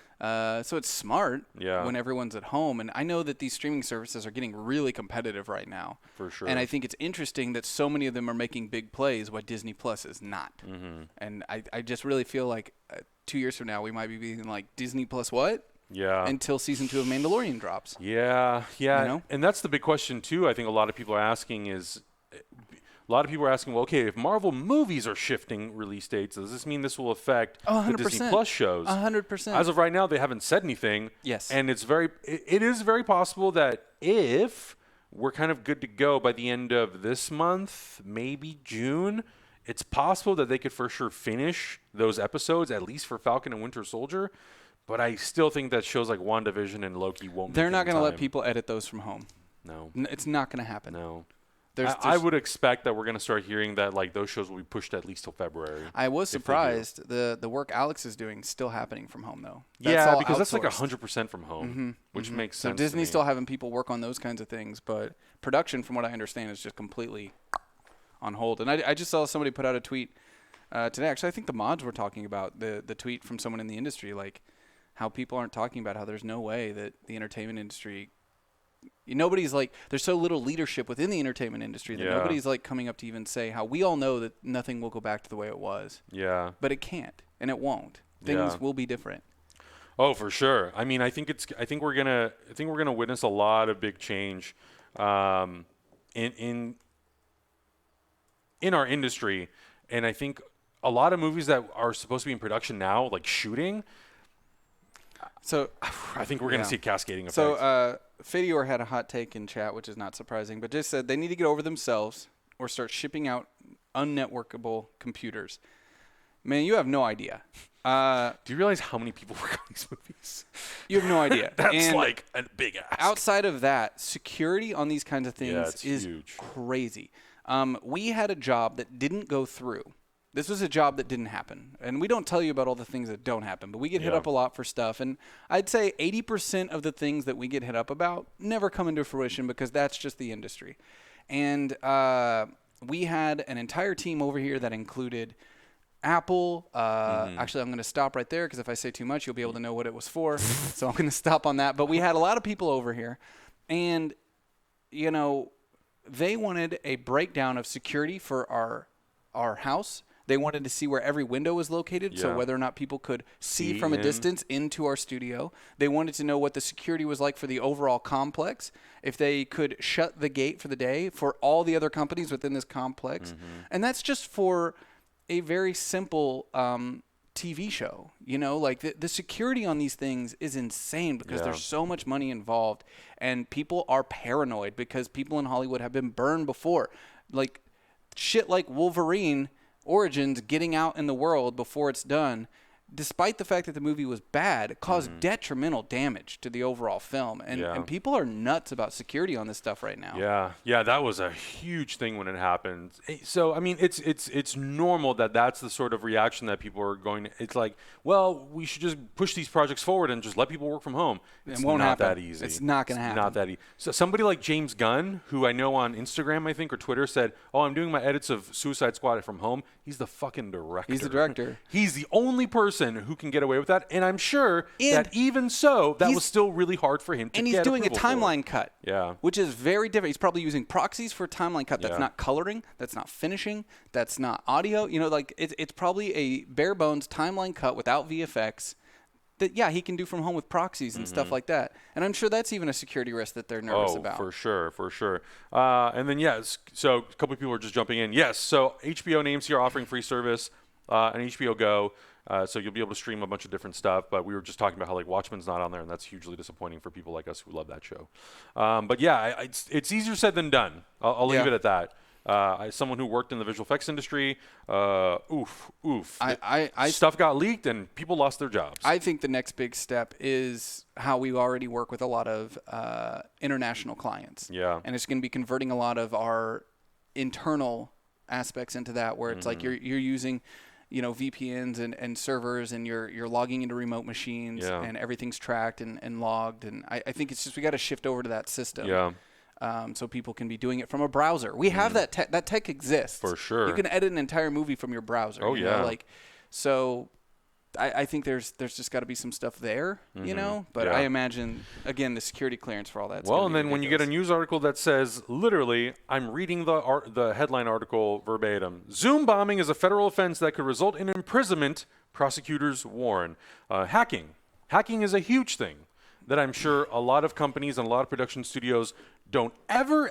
B: So it's smart when everyone's at home. And I know that these streaming services are getting really competitive right now.
A: For sure.
B: And I think it's interesting that so many of them are making big plays while Disney Plus is not. And I just really feel like 2 years from now, we might be being like, Disney Plus what?
A: Yeah.
B: Until season 2 of Mandalorian drops.
A: Yeah. You know? And that's the big question, too, I think a lot of people are asking is, well, okay, if Marvel movies are shifting release dates, does this mean this will affect the Disney Plus shows?
B: 100%.
A: As of right now, they haven't said anything.
B: Yes.
A: And it is very possible that if we're kind of good to go by the end of this month, maybe June, it's possible that they could for sure finish those episodes, at least for Falcon and Winter Soldier. But I still think that shows like WandaVision and Loki won't.
B: They're not going to let people edit those from home.
A: No.
B: It's not going to happen.
A: No. I would expect that we're going to start hearing that like those shows will be pushed at least till February.
B: I was surprised the work Alex is doing is still happening from home though.
A: That's because that's like 100% from home, which makes sense.
B: So Disney's still having people work on those kinds of things, but production, from what I understand, is just completely on hold. And I just saw somebody put out a tweet today. Actually, I think the mods were talking about the tweet from someone in the industry, like how people aren't talking about how there's no way that the entertainment industry nobody's like, there's so little leadership within the entertainment industry that nobody's like coming up to even say how we all know that nothing will go back to the way it was.
A: Yeah.
B: But it can't, and it won't. Things will be different.
A: Oh, for sure. I mean, I think we're gonna witness a lot of big change, in our industry, and I think a lot of movies that are supposed to be in production now, like shooting.
B: So
A: I think we're going to see a cascading effect.
B: So Fadior had a hot take in chat, which is not surprising, but just said they need to get over themselves or start shipping out unnetworkable computers. Man, you have no idea.
A: Do you realize how many people work on these movies?
B: You have no idea.
A: That's like a big ask.
B: Outside of that, security on these kinds of things is
A: huge.
B: Crazy. We had a job that didn't go through. This was a job that didn't happen. And we don't tell you about all the things that don't happen, but we get hit up a lot for stuff. And I'd say 80% of the things that we get hit up about never come into fruition because that's just the industry. And we had an entire team over here that included Apple. Actually, I'm going to stop right there because if I say too much, you'll be able to know what it was for. So I'm going to stop on that. But we had a lot of people over here. And, you know, they wanted a breakdown of security for our house. They wanted to see where every window was located, so whether or not people could see from a distance into our studio. They wanted to know what the security was like for the overall complex, if they could shut the gate for the day for all the other companies within this complex. And that's just for a very simple TV show. You know, like the security on these things is insane because there's so much money involved, and people are paranoid because people in Hollywood have been burned before. Like shit like Wolverine Origins getting out in the world before it's done, despite the fact that the movie was bad, it caused detrimental damage to the overall film. And people are nuts about security on this stuff right now.
A: Yeah, that was a huge thing when it happened. So, I mean, it's normal that that's the sort of reaction that people are going to. It's like, well, we should just push these projects forward and just let people work from home. It's
B: won't
A: not
B: happen.
A: that easy.
B: It's not going to happen.
A: Not that easy. So somebody like James Gunn, who I know on Instagram, I think, or Twitter, said, "Oh, I'm doing my edits of Suicide Squad from home." He's the fucking director.
B: He's the director.
A: He's the only person who can get away with that, and I'm sure that even so, that was still really hard for him to get.
B: And he's doing a timeline cut, which is very different. He's probably using proxies for a timeline cut. That's not coloring, that's not finishing, that's not audio. You know, like it's probably a bare bones timeline cut without VFX. That he can do from home with proxies and stuff like that. And I'm sure that's even a security risk that they're nervous about.
A: For sure. And then so a couple of people are just jumping in. Yes, so HBO and AMC are offering free service on HBO Go. So you'll be able to stream a bunch of different stuff, but we were just talking about how like Watchmen's not on there, and that's hugely disappointing for people like us who love that show. But it's easier said than done. I'll leave it at that. As someone who worked in the visual effects industry, stuff got leaked and people lost their jobs.
B: I think the next big step is how we already work with a lot of international clients.
A: Yeah,
B: and it's going to be converting a lot of our internal aspects into that, where it's like you're using, you know, VPNs and servers, and you're logging into remote machines, and everything's tracked and logged. And I think it's just we got to shift over to that system.
A: Yeah.
B: So people can be doing it from a browser. We have that tech. That tech exists.
A: For sure.
B: You can edit an entire movie from your browser.
A: Oh,
B: you know? So I think there's just got to be some stuff there, you know. But I imagine, again, the security clearance for all that.
A: Well, and then when you get a news article that says, literally, I'm reading the headline article verbatim, Zoombombing is a federal offense that could result in imprisonment, prosecutors warn. Hacking is a huge thing that I'm sure a lot of companies and a lot of production studios don't ever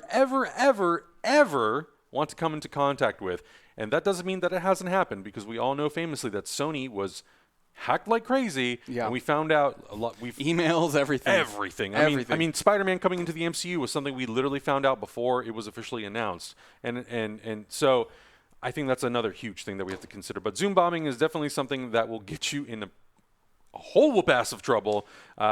A: want to come into contact with. And that doesn't mean that it hasn't happened, because we all know famously that Sony was hacked like crazy, and we found out a lot.
B: Emails, everything.
A: I mean, Spider-Man coming into the MCU was something we literally found out before it was officially announced, and so I think that's another huge thing that we have to consider. But Zoombombing is definitely something that will get you in a whole whoop ass of trouble,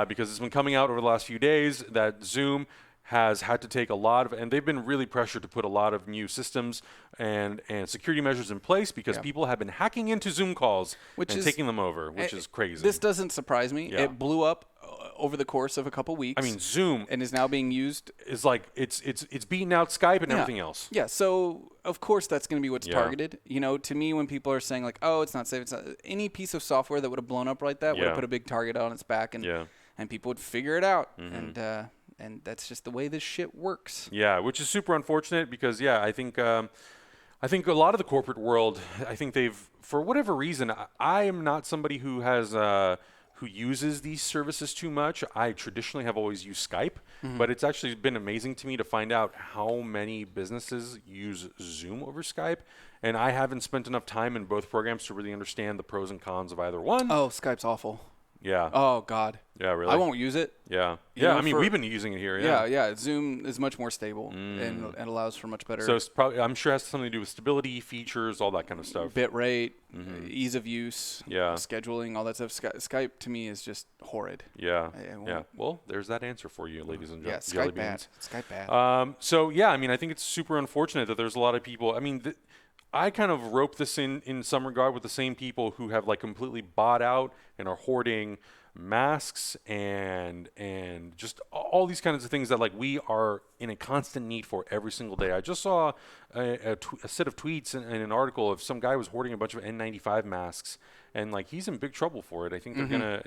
A: because it's been coming out over the last few days that Zoom has had to take a lot of, and they've been really pressured to put a lot of new systems and security measures in place, because people have been hacking into Zoom calls and taking them over, which is crazy.
B: This doesn't surprise me. It blew up over the course of a couple weeks.
A: I mean, Zoom
B: and is now being used.
A: Is like it's beating out Skype and everything else.
B: Yeah, so of course that's going to be what's targeted. You know, to me, when people are saying like, "Oh, it's not safe," it's not, any piece of software that would have blown up like that would have put a big target on its back, and people would figure it out. And And that's just the way this shit works.
A: Yeah, which is super unfortunate because, I think a lot of the corporate world, I think they've, for whatever reason, I am not somebody who has who uses these services too much. I traditionally have always used Skype, but it's actually been amazing to me to find out how many businesses use Zoom over Skype. And I haven't spent enough time in both programs to really understand the pros and cons of either one.
B: Oh, Skype's awful.
A: Yeah.
B: Oh, God.
A: Yeah, really?
B: I won't use it.
A: Yeah.
B: You know,
A: I mean, we've been using it here.
B: Yeah. Zoom is much more stable and allows for much better.
A: So it's probably, I'm sure it has something to do with stability, features, all that kind of stuff.
B: Bit rate, ease of use,
A: Yeah.
B: scheduling, all that stuff. Skype to me is just horrid.
A: Yeah. Yeah. Well, there's that answer for you, ladies and gentlemen.
B: Yeah, Skype bad. Skype bad.
A: So, I mean, I think it's super unfortunate that there's a lot of people. I mean, I kind of rope this in some regard with the same people who have like completely bought out and are hoarding masks and just all these kinds of things that like we are in a constant need for every single day. I just saw a set of tweets and an article of some guy was hoarding a bunch of N95 masks, and like he's in big trouble for it. I think they're gonna.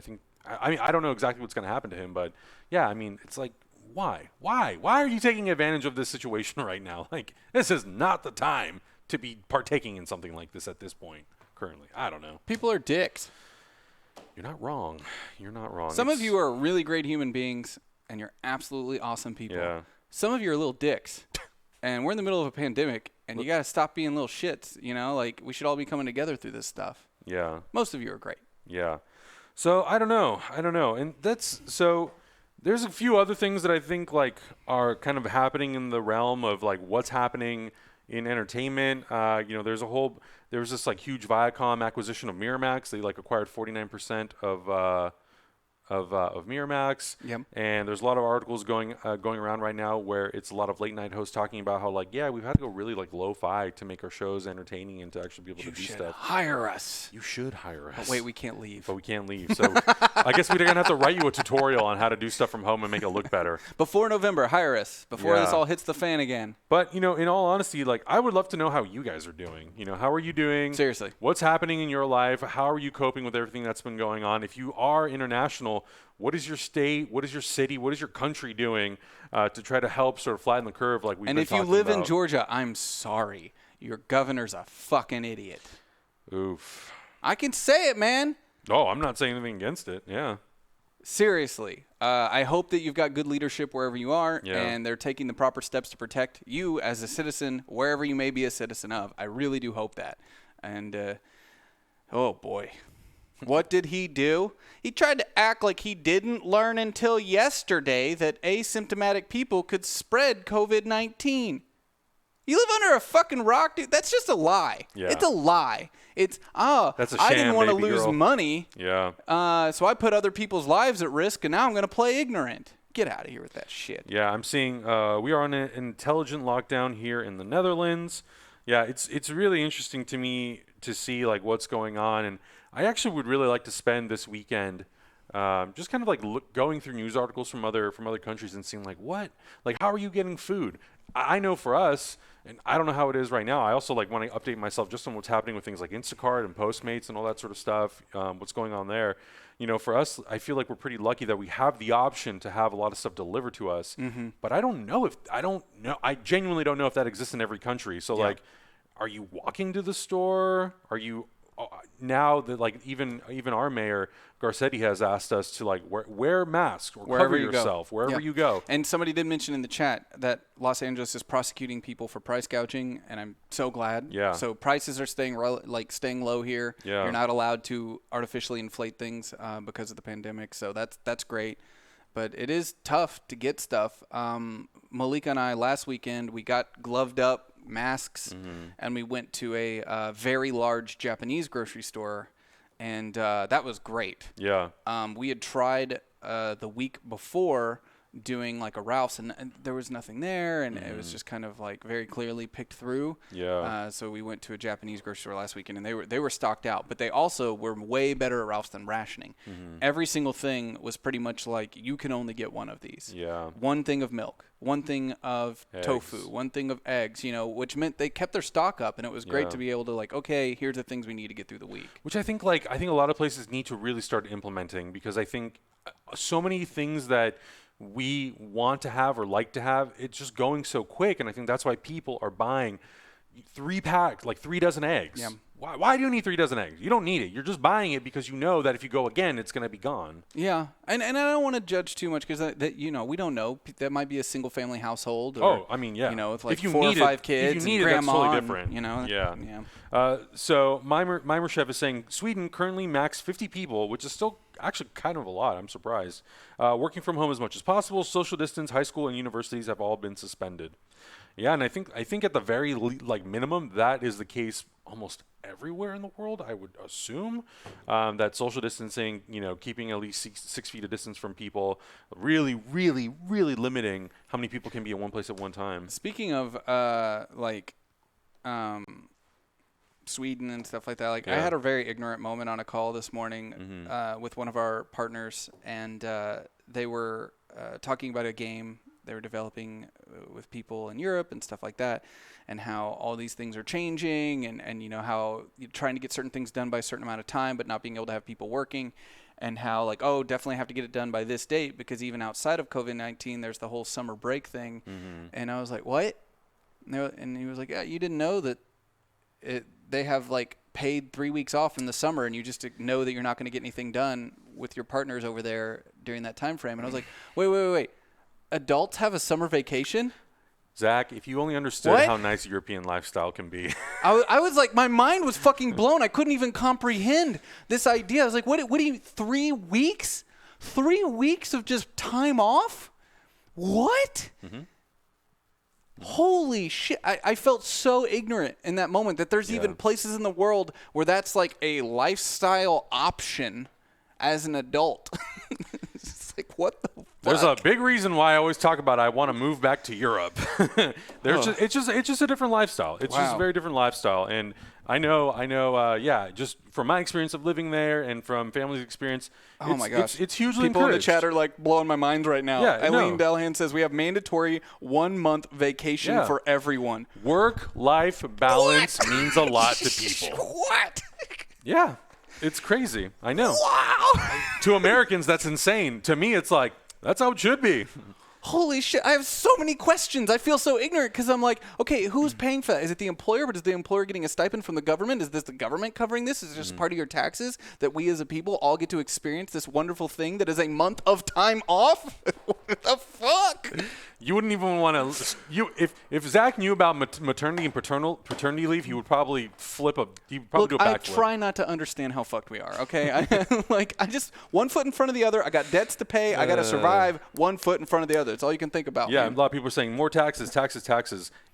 A: I mean, I don't know exactly what's gonna happen to him, but yeah, I mean, it's like why are you taking advantage of this situation right now? Like this is not the time to be partaking in something like this at this point currently. I don't know.
B: People are dicks.
A: You're not wrong. You're not wrong.
B: Some of you are really great human beings, and you're absolutely awesome people.
A: Yeah.
B: Some of you are little dicks, and we're in the middle of a pandemic, and you got to stop being little shits, you know? Like, we should all be coming together through this stuff.
A: Yeah.
B: Most of you are great.
A: Yeah. So, I don't know. And so there's a few other things that I think, like, are kind of happening in the realm of, like, what's happening in entertainment. You know, there was this like huge Viacom acquisition of Miramax. They like acquired 49% of Miramax.
B: Yep.
A: And there's a lot of articles going around right now where it's a lot of late night hosts talking about how like, yeah, we've had to go really like lo-fi to make our shows entertaining and to actually be able to do stuff.
B: Hire us.
A: You should hire us.
B: But wait, we can't leave.
A: But we can't leave. So I guess we're gonna have to write you a tutorial on how to do stuff from home and make it look better.
B: Before November, hire us. Before this all hits the fan again.
A: But, you know, in all honesty, like, I would love to know how you guys are doing. You know, how are you doing?
B: Seriously.
A: What's happening in your life? How are you coping with everything that's been going on? If you are international, what is your state? What is your city? What is your country doing to try to help sort of flatten the curve like we've been talking about?
B: And if you live in Georgia, I'm sorry. Your governor's a fucking idiot.
A: Oof.
B: I can say it, man.
A: Oh, I'm not saying anything against it. Yeah.
B: Seriously, I hope that you've got good leadership wherever you are,
A: Yeah.
B: and they're taking the proper steps to protect you as a citizen, wherever you may be a citizen of. I really do hope that. And, oh boy. What did he do? He tried to act like he didn't learn until yesterday that asymptomatic people could spread COVID-19. You live under a fucking rock, dude. That's just a lie.
A: Yeah.
B: It's a lie. It's,
A: That's a sham,
B: I didn't want to
A: baby
B: lose
A: girl.
B: money.
A: Yeah.
B: So I put other people's lives at risk, and now I'm going to play ignorant. Get out of here with that shit.
A: Yeah, I'm seeing we are on an intelligent lockdown here in the Netherlands. Yeah, it's really interesting to me to see like what's going on, and I actually would really like to spend this weekend just kind of like going through news articles from other countries and seeing like how are you getting food? I know for us, and I don't know how it is right now. I also like want to update myself just on what's happening with things like Instacart and Postmates and all that sort of stuff. What's going on there? You know, for us, I feel like we're pretty lucky that we have the option to have a lot of stuff delivered to us. Mm-hmm. But I don't know. I genuinely don't know if that exists in every country. So like, are you walking to the store? Are you now that like even our mayor Garcetti has asked us to like wear masks or
B: wherever
A: cover yourself wherever you go.
B: And somebody did mention in the chat that Los Angeles is prosecuting people for price gouging, and I'm so glad.
A: Yeah.
B: So prices are staying low here.
A: Yeah.
B: You're not allowed to artificially inflate things because of the pandemic. So that's great. But it is tough to get stuff. Malika and I last weekend we got gloved up masks, and we went to a very large Japanese grocery store, and that was great.
A: Yeah.
B: We had tried the week before doing like a Ralph's, and there was nothing there, and it was just kind of like very clearly picked through.
A: Yeah.
B: So we went to a Japanese grocery store last weekend, and they were stocked out, but they also were way better at Ralph's than rationing. Every single thing was pretty much like you can only get one of these.
A: Yeah.
B: One thing of milk, one thing of tofu, one thing of eggs, you know, which meant they kept their stock up, and it was great to be able to like, okay, here's the things we need to get through the week.
A: Which I think a lot of places need to really start implementing, because I think so many things that we want to have or like to have. It's just going so quick, and I think that's why people are buying 3 packs, like 3 dozen eggs.
B: Yeah.
A: Why do you need 3 dozen eggs? You don't need it. You're just buying it because you know that if you go again, it's going to be gone.
B: Yeah, and I don't want to judge too much because we don't know. That might be a single family household. Or,
A: I mean, yeah.
B: With like
A: if you
B: 4 or 5
A: if
B: kids
A: you need
B: and
A: it, that's
B: grandma.
A: totally different.
B: Yeah.
A: So Mimer Chef is saying Sweden currently max 50 people, which is still actually kind of a lot. I'm surprised. Working from home as much as possible. Social distance. High school and universities have all been suspended. Yeah, and I think at the very minimum that is the case almost everywhere in the world. I would assume that social distancing, keeping at least 6 feet of distance from people, really, really, really limiting how many people can be in one place at one time.
B: Speaking of Sweden and stuff like that, I had a very ignorant moment on a call this morning with one of our partners, and they were talking about a game they were developing with people in Europe and stuff like that, and how all these things are changing, and how you're trying to get certain things done by a certain amount of time, but not being able to have people working, and how definitely have to get it done by this date because even outside of COVID-19, there's the whole summer break thing. And I was like, what? And he was like, yeah, you didn't know that they have paid 3 weeks off in the summer, and you just know that you're not going to get anything done with your partners over there during that time frame. And I was like, wait. Adults have a summer vacation?
A: Zach, if you only understood how nice European lifestyle can be.
B: I was like, my mind was fucking blown. I couldn't even comprehend this idea. I was like, what do you, 3 weeks? 3 weeks of just time off? What? Holy shit. I felt so ignorant in that moment that there's even places in the world where that's like a lifestyle option as an adult. It's like, what the fuck?
A: There's a big reason why I always talk about I want to move back to Europe. It's just a different lifestyle. It's just a very different lifestyle. And I know, just from my experience of living there and from family's experience,
B: my gosh.
A: It's hugely
B: People
A: encouraged.
B: in the chat are blowing my mind right now.
A: Yeah,
B: Eileen Delhan says we have mandatory 1 month vacation for everyone.
A: Work-life balance means a lot to people.
B: What?
A: Yeah. It's crazy. I know.
B: Wow.
A: To Americans, that's insane. To me, it's like, that's how it should be.
B: Holy shit. I have so many questions. I feel so ignorant because I'm like, okay, who's paying for that? Is it the employer? But is the employer getting a stipend from the government? Is this the government covering this? Is it just part of your taxes that we as a people all get to experience this wonderful thing that is a month of time off? What the fuck?
A: You wouldn't even want to. If Zach knew about maternity and paternity leave, he would probably do a backflip.
B: I try not to understand how fucked we are. Okay, I just 1 foot in front of the other. I got debts to pay. I got to survive. 1 foot in front of the other. That's all you can think about.
A: Yeah, and a lot of people are saying more taxes.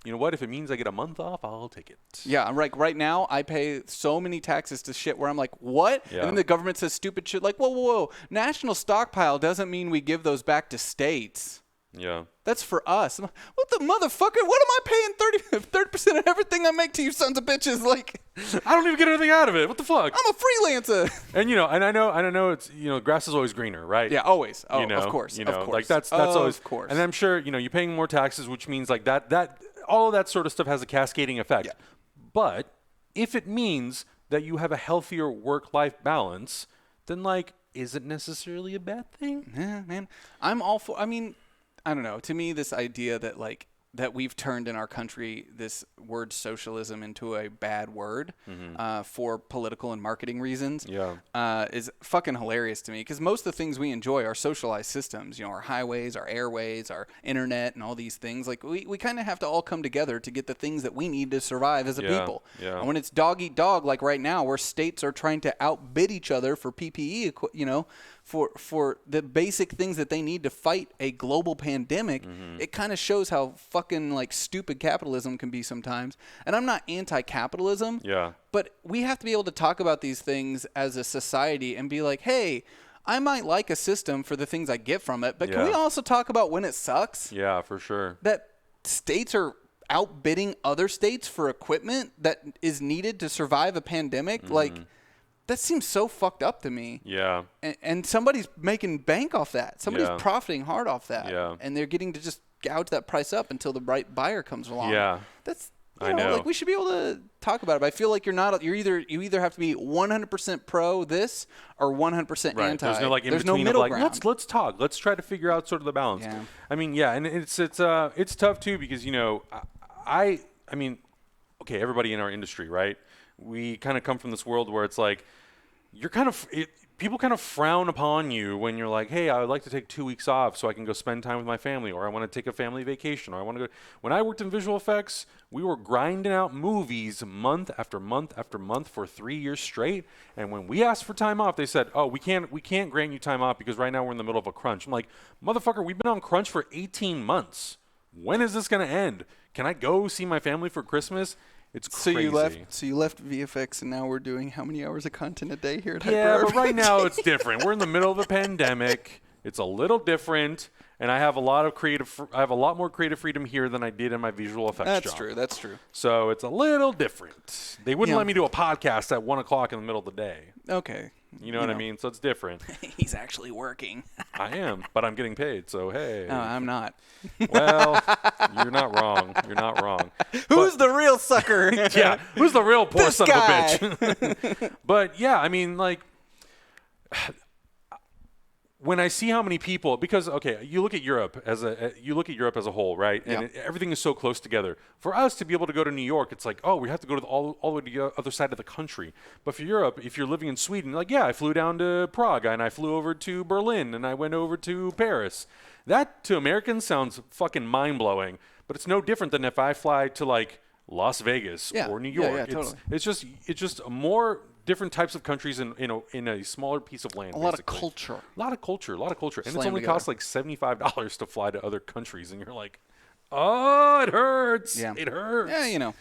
A: You know what? If it means I get a month off, I'll take it.
B: Yeah, I'm right now I pay so many taxes to shit where I'm like, what? Yeah. And then the government says stupid shit like, whoa. National stockpile doesn't mean we give those back to states.
A: Yeah.
B: That's for us. What the motherfucker? What am I paying 30% of everything I make to you sons of bitches?
A: I don't even get anything out of it. What the fuck?
B: I'm a freelancer.
A: And I know it's grass is always greener, right?
B: Yeah, always. Oh, of course. Of course.
A: That's always.
B: Of course.
A: And I'm sure you're paying more taxes, which means that all of that sort of stuff has a cascading effect. Yeah. But if it means that you have a healthier work-life balance, then is it necessarily a bad thing?
B: Yeah, man. I'm all for. I mean, I don't know. To me, this idea that that we've turned in our country this word socialism into a bad word for political and marketing reasons is fucking hilarious to me, because most of the things we enjoy are socialized systems, our highways, our airways, our internet, and all these things. We kind of have to all come together to get the things that we need to survive as a people. Yeah. And when it's dog eat dog, like right now, where states are trying to outbid each other for PPE, for the basic things that they need to fight a global pandemic, it kind of shows how fucking stupid capitalism can be sometimes. And I'm not anti-capitalism, but we have to be able to talk about these things as a society and be like, hey, I might like a system for the things I get from it, but can we also talk about when it sucks?
A: Yeah, for sure.
B: That states are outbidding other states for equipment that is needed to survive a pandemic. That seems so fucked up to me.
A: Yeah.
B: And somebody's making bank off that. Somebody's profiting hard off that.
A: Yeah.
B: And they're getting to just gouge that price up until the right buyer comes along.
A: Yeah.
B: you know, like we should be able to talk about it. But I feel like you either have to be 100% pro this or 100%
A: right.
B: anti.
A: There's no like in
B: There's
A: between
B: no middle
A: of like
B: ground.
A: let's talk. Let's try to figure out sort of the balance.
B: Yeah.
A: I mean, yeah, and it's tough too because you know I mean, okay, everybody in our industry, right? We kind of come from this world where it's like you're kind of people kind of frown upon you when you're like, hey, I would like to take 2 weeks off so I can go spend time with my family, or I want to take a family vacation, or I want to go. When I worked in visual effects, we were grinding out movies month after month after month for 3 years straight. And when we asked for time off, they said, oh, we can't grant you time off because right now we're in the middle of a crunch. I'm like, motherfucker, we've been on crunch for 18 months. When is this going to end? Can I go see my family for Christmas? It's crazy.
B: So you left VFX, and now we're doing how many hours of content a day here at HyperRPG?
A: Yeah, but right now it's different. We're in the middle of a pandemic. It's a little different, and I have a lot more creative freedom here than I did in my visual effects job.
B: That's true.
A: So it's a little different. They wouldn't let me do a podcast at 1 o'clock in the middle of the day.
B: Okay.
A: You know what I mean? So it's different.
B: He's actually working.
A: I am, but I'm getting paid, so hey.
B: No, I'm not.
A: Well, you're not wrong. You're not wrong.
B: Who's the real sucker?
A: Yeah, who's the real poor son
B: guy.
A: of a bitch? But yeah, I mean, like, when I see how many people, because okay, you look at Europe as a whole, right? And everything is so close together. For us to be able to go to New York, it's like, oh, we have to go to all the way to the other side of the country. But for Europe, if you're living in Sweden, like, yeah, I flew down to Prague and I flew over to Berlin and I went over to Paris. That to Americans sounds fucking mind blowing, but it's no different than if I fly to like Las Vegas or New York.
B: Yeah, totally.
A: It's just more different types of countries in a smaller piece of land.
B: A lot of culture.
A: A lot of culture. And it's only
B: together.
A: costs like $75 to fly to other countries. And you're like, oh, it hurts.
B: Yeah.
A: It hurts.
B: Yeah, you know.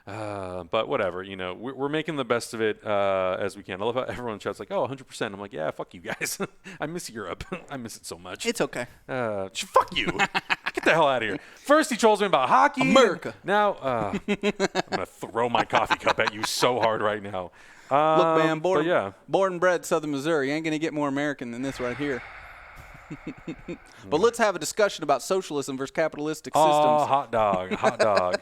A: But whatever, you know, we're making the best of it as we can. I love how everyone chats like, oh, 100%. I'm like, yeah, fuck you guys. I miss Europe. I miss it so much.
B: It's okay.
A: Fuck you. Get the hell out of here. First, he trolls me about hockey.
B: America.
A: Now, I'm going to throw my coffee cup at you so hard right now.
B: Look, man, born and bred Southern Missouri. You ain't going to get more American than this right here. But let's have a discussion about socialism versus capitalistic systems.
A: Oh, hot dog.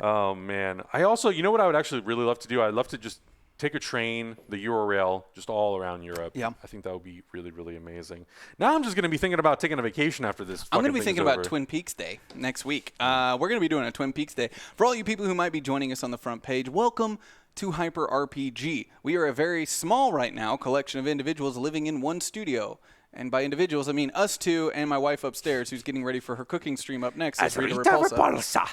A: Oh, man. I also, you know what I would actually really love to do? I'd love to just take a train, the Eurail, just all around Europe.
B: Yeah.
A: I think that would be really, really amazing. Now I'm just going to be thinking about taking a vacation after this.
B: I'm going to be thinking about Twin Peaks Day next week. We're going to be doing a Twin Peaks Day. For all you people who might be joining us on the front page, welcome to HyperRPG. We are a very small right now collection of individuals living in one studio. And by individuals, I mean us two and my wife upstairs, who's getting ready for her cooking stream up next. As Rita Repulsa.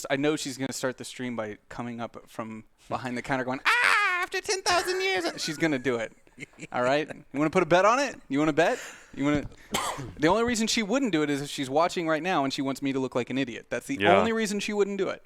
B: I know she's gonna start the stream by coming up from behind the counter, going, after 10,000 years. She's gonna do it. All right. You want to put a bet on it? You want to bet? The only reason she wouldn't do it is if she's watching right now and she wants me to look like an idiot. That's the only reason she wouldn't do it.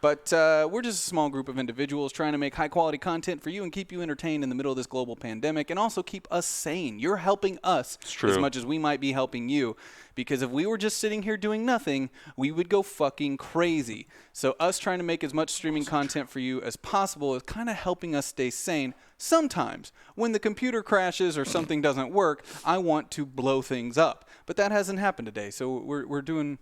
B: But we're just a small group of individuals trying to make high-quality content for you and keep you entertained in the middle of this global pandemic and also keep us sane. You're helping us as much as we might be helping you, because if we were just sitting here doing nothing, we would go fucking crazy. So us trying to make as much streaming content for you as possible is kind of helping us stay sane. Sometimes, when the computer crashes or something doesn't work, I want to blow things up. But that hasn't happened today, so we're doing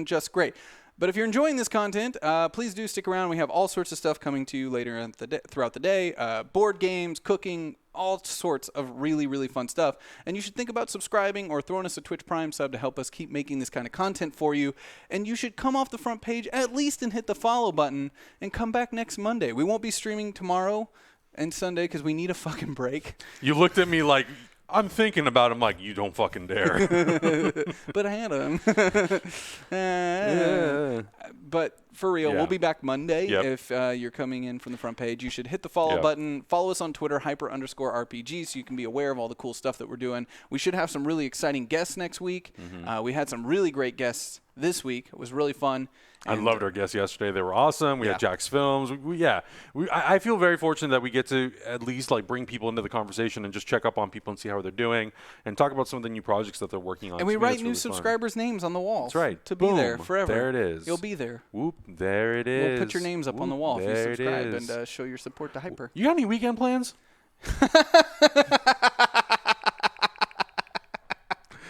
B: just great. But if you're enjoying this content, please do stick around. We have all sorts of stuff coming to you later throughout the day. Board games, cooking, all sorts of really, really fun stuff. And you should think about subscribing or throwing us a Twitch Prime sub to help us keep making this kind of content for you. And you should come off the front page at least and hit the follow button and come back next Monday. We won't be streaming tomorrow and Sunday because we need a fucking break.
A: You looked at me like... I'm thinking about him like, you don't fucking dare.
B: But I had him. But for real, we'll be back Monday. If you're coming in from the front page, you should hit the follow button. Follow us on Twitter, @hyper_RPG, so you can be aware of all the cool stuff that we're doing. We should have some really exciting guests next week. We had some really great guests this week. It was really fun.
A: I loved our guests yesterday. They were awesome. We had Jack's Films. I feel very fortunate that we get to at least like bring people into the conversation and just check up on people and see how they're doing and talk about some of the new projects that they're working on.
B: And we write new subscribers' names on the wall.
A: That's right.
B: To be there forever.
A: There it is.
B: You'll be there.
A: Whoop. There it is.
B: We'll put your names up on the wall if you subscribe and show your support to Hyper.
A: You got any weekend plans?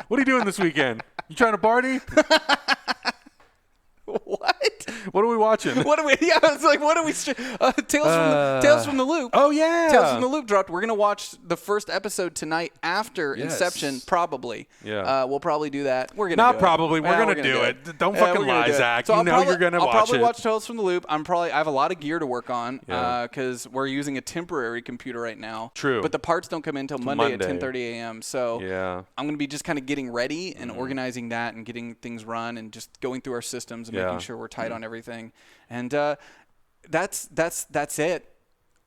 A: What are you doing this weekend? You trying to party?
B: What?
A: What are we watching?
B: What are we? Yeah, it's like what are we? Tales from the Loop.
A: Oh yeah,
B: Tales from the Loop dropped. We're gonna watch the first episode tonight after Inception, probably.
A: Yeah.
B: We'll probably do that. We're gonna
A: not
B: do
A: probably.
B: It.
A: We're gonna do it. Don't fucking lie, Zach.
B: So
A: you're gonna
B: I'll
A: watch
B: probably
A: it.
B: watch Tales from the Loop. I have a lot of gear to work on because we're using a temporary computer right now.
A: True.
B: But the parts don't come in until Monday at 10:30 a.m. So I'm gonna be just kind of getting ready and organizing that and getting things run and just going through our systems and making sure we're tight on everything. And that's it.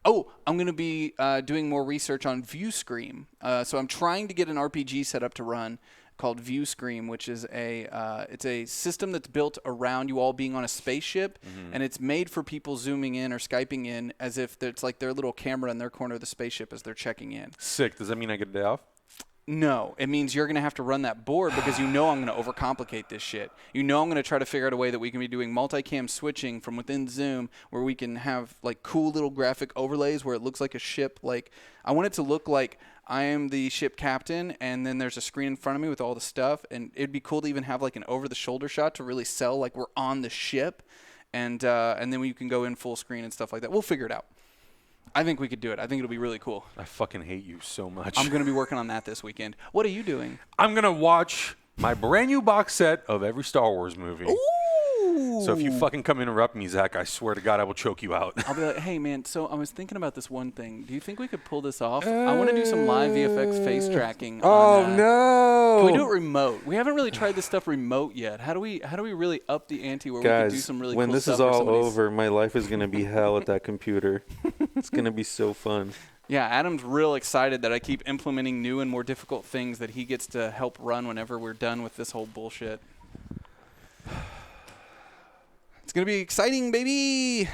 B: Oh, I'm going to be doing more research on ViewScream. So I'm trying to get an RPG set up to run called ViewScream, which is it's a system that's built around you all being on a spaceship, and it's made for people zooming in or Skyping in as if it's like their little camera in their corner of the spaceship as they're checking in.
A: Sick. Does that mean I get a day off?
B: No, it means you're going to have to run that board because I'm going to overcomplicate this shit. I'm going to try to figure out a way that we can be doing multicam switching from within Zoom where we can have like cool little graphic overlays where it looks like a ship. Like I want it to look like I am the ship captain and then there's a screen in front of me with all the stuff, and it'd be cool to even have like an over-the-shoulder shot to really sell like we're on the ship, and then you can go in full screen and stuff like that. We'll figure it out. I think we could do it. I think it'll be really cool.
A: I fucking hate you so much.
B: I'm going to be working on that this weekend. What are you doing?
A: I'm going to watch my brand new box set of every Star Wars movie.
B: Ooh.
A: So if you fucking come interrupt me, Zach, I swear to God, I will choke you out.
B: I'll be like, hey, man, so I was thinking about this one thing. Do you think we could pull this off? I want to do some live VFX face tracking.
A: No.
B: Can we do it remote? We haven't really tried this stuff remote yet. How do we really up the ante where we can do some really cool stuff?
C: When this is all over, my life is going to be hell at that computer. It's going to be so fun.
B: Yeah, Adam's real excited that I keep implementing new and more difficult things that he gets to help run whenever we're done with this whole bullshit. It's going to be exciting, baby.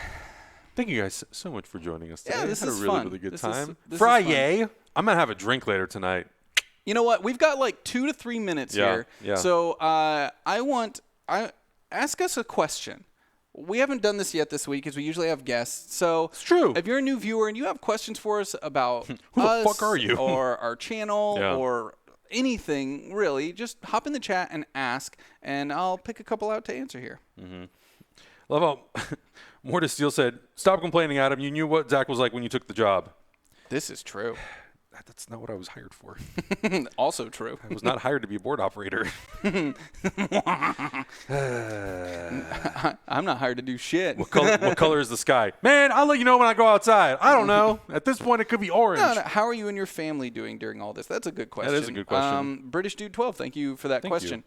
A: Thank you guys so much for joining us today.
B: Yeah, this is
A: had a really,
B: fun.
A: really good
B: This
A: time.
B: is
A: Friday. I'm going to have a drink later tonight.
B: You know what? We've got like 2 to 3 minutes here.
A: Yeah.
B: So ask us a question. We haven't done this yet this week because we usually have guests. So
A: it's true.
B: If you're a new viewer and you have questions for us about
A: who the fuck are you?
B: or our channel or anything, really, just hop in the chat and ask, and I'll pick a couple out to answer here.
A: Love how Mortis Steele said, "Stop complaining, Adam. You knew what Zach was like when you took the job."
B: This is true.
A: That's not what I was hired for.
B: Also true.
A: I was not hired to be a board operator.
B: I'm not hired to do shit.
A: What color is the sky? Man, I'll let you know when I go outside. I don't know. At this point, it could be orange.
B: No. How are you and your family doing during all this? That's a good question.
A: That is a good question.
B: British Dude 12, thank you for that question.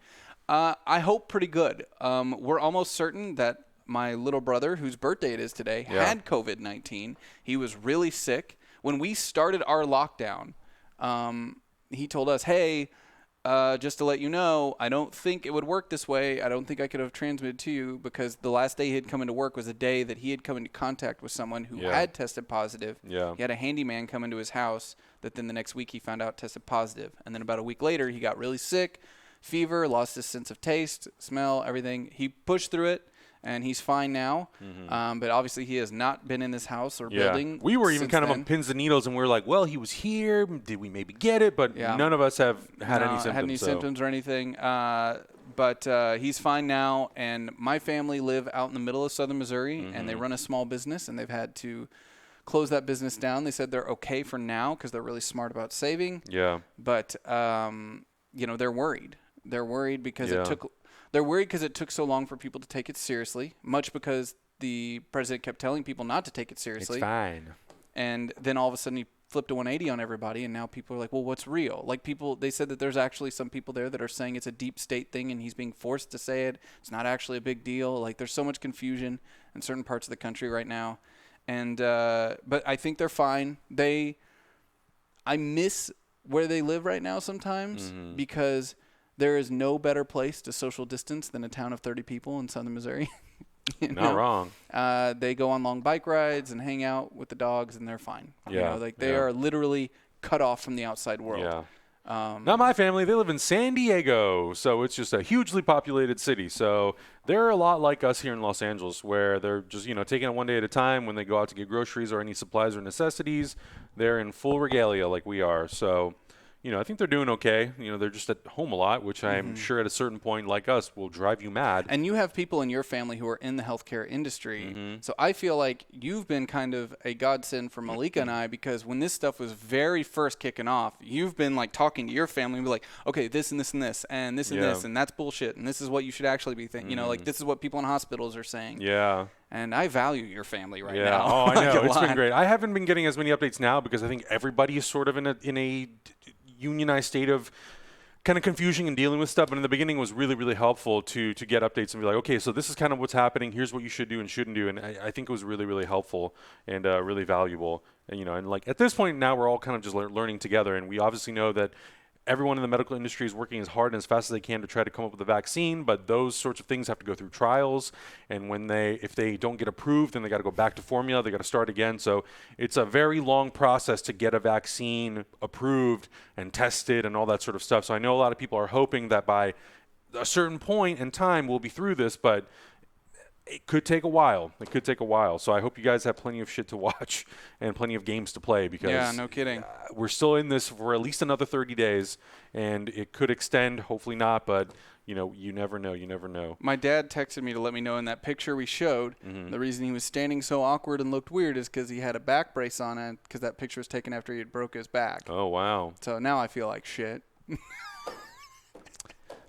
B: I hope pretty good. We're almost certain that my little brother, whose birthday it is today, had COVID-19. He was really sick. When we started our lockdown, he told us, hey, just to let you know, I don't think it would work this way. I don't think I could have transmitted to you because the last day he had come into work was the day that he had come into contact with someone who had tested positive.
A: Yeah.
B: He had a handyman come into his house that then the next week he found out tested positive. And then about a week later, he got really sick, fever, lost his sense of taste, smell, everything. He pushed through it. And he's fine now, but obviously he has not been in this house or building.
A: We were even kind of on pins and neels, and we were like, well, he was here. Did we maybe get it? But none of us have had any symptoms.
B: Or anything. But he's fine now, and my family live out in the middle of southern Missouri, and they run a small business, and they've had to close that business down. They said they're okay for now because they're really smart about saving.
A: Yeah.
B: But, they're worried. They're worried because it took so long for people to take it seriously, much because the president kept telling people not to take it seriously.
A: It's fine.
B: And then all of a sudden he flipped a 180 on everybody, and now people are like, well, what's real? Like they said that there's actually some people there that are saying it's a deep state thing and he's being forced to say it. It's not actually a big deal. Like there's so much confusion in certain parts of the country right now. And but I think they're fine. I miss where they live right now sometimes because there is no better place to social distance than a town of 30 people in southern Missouri.
A: Not wrong.
B: They go on long bike rides and hang out with the dogs, and they're fine. They are literally cut off from the outside world.
A: Yeah. Not my family. They live in San Diego, so it's just a hugely populated city. So they're a lot like us here in Los Angeles, where they're just taking it one day at a time. When they go out to get groceries or any supplies or necessities, they're in full regalia like we are. So I think they're doing okay. They're just at home a lot, which I'm sure at a certain point, like us, will drive you mad.
B: And you have people in your family who are in the healthcare industry. So I feel like you've been kind of a godsend for Malika and I, because when this stuff was very first kicking off, you've been like talking to your family and be like, okay, this and this and this and this and this, and that's bullshit. And this is what you should actually be thinking. Like this is what people in hospitals are saying.
A: Yeah.
B: And I value your family right now.
A: Yeah. Oh, I know. It's been great. I haven't been getting as many updates now because I think everybody is sort of in a unionized state of kind of confusion and dealing with stuff. But in the beginning, it was really, really helpful to get updates and be like, okay, so this is kind of what's happening. Here's what you should do and shouldn't do. And I think it was really, really helpful and really valuable. And, and like at this point now, we're all kind of just learning together. And we obviously know that everyone in the medical industry is working as hard and as fast as they can to try to come up with a vaccine, but those sorts of things have to go through trials. And if they don't get approved, then they got to go back to formula. They got to start again. So it's a very long process to get a vaccine approved and tested and all that sort of stuff. So I know a lot of people are hoping that by a certain point in time we'll be through this, but it could take a while. So I hope you guys have plenty of shit to watch and plenty of games to play because
B: yeah, no kidding.
A: We're still in this for at least another 30 days and it could extend, hopefully not, but you never know.
B: My dad texted me to let me know in that picture we showed, the reason he was standing so awkward and looked weird is because he had a back brace on it because that picture was taken after he had broke his back.
A: Oh, wow.
B: So now I feel like shit.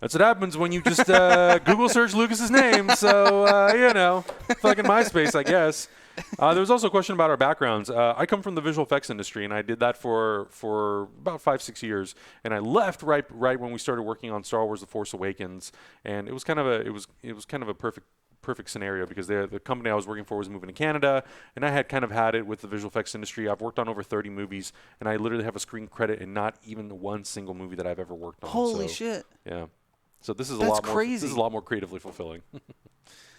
A: That's what happens when you just Google search Lucas's name. So, fucking MySpace, I guess. There was also a question about our backgrounds. I come from the visual effects industry, and I did that for about 5-6 years. And I left right when we started working on Star Wars: The Force Awakens. And it was kind of a perfect scenario because the company I was working for was moving to Canada, and I had kind of had it with the visual effects industry. I've worked on over 30 movies, and I literally have a screen credit in not even one single movie that I've ever worked on.
B: Holy shit!
A: Yeah. So this is
B: That's
A: a lot more
B: crazy.
A: This is a lot more creatively fulfilling.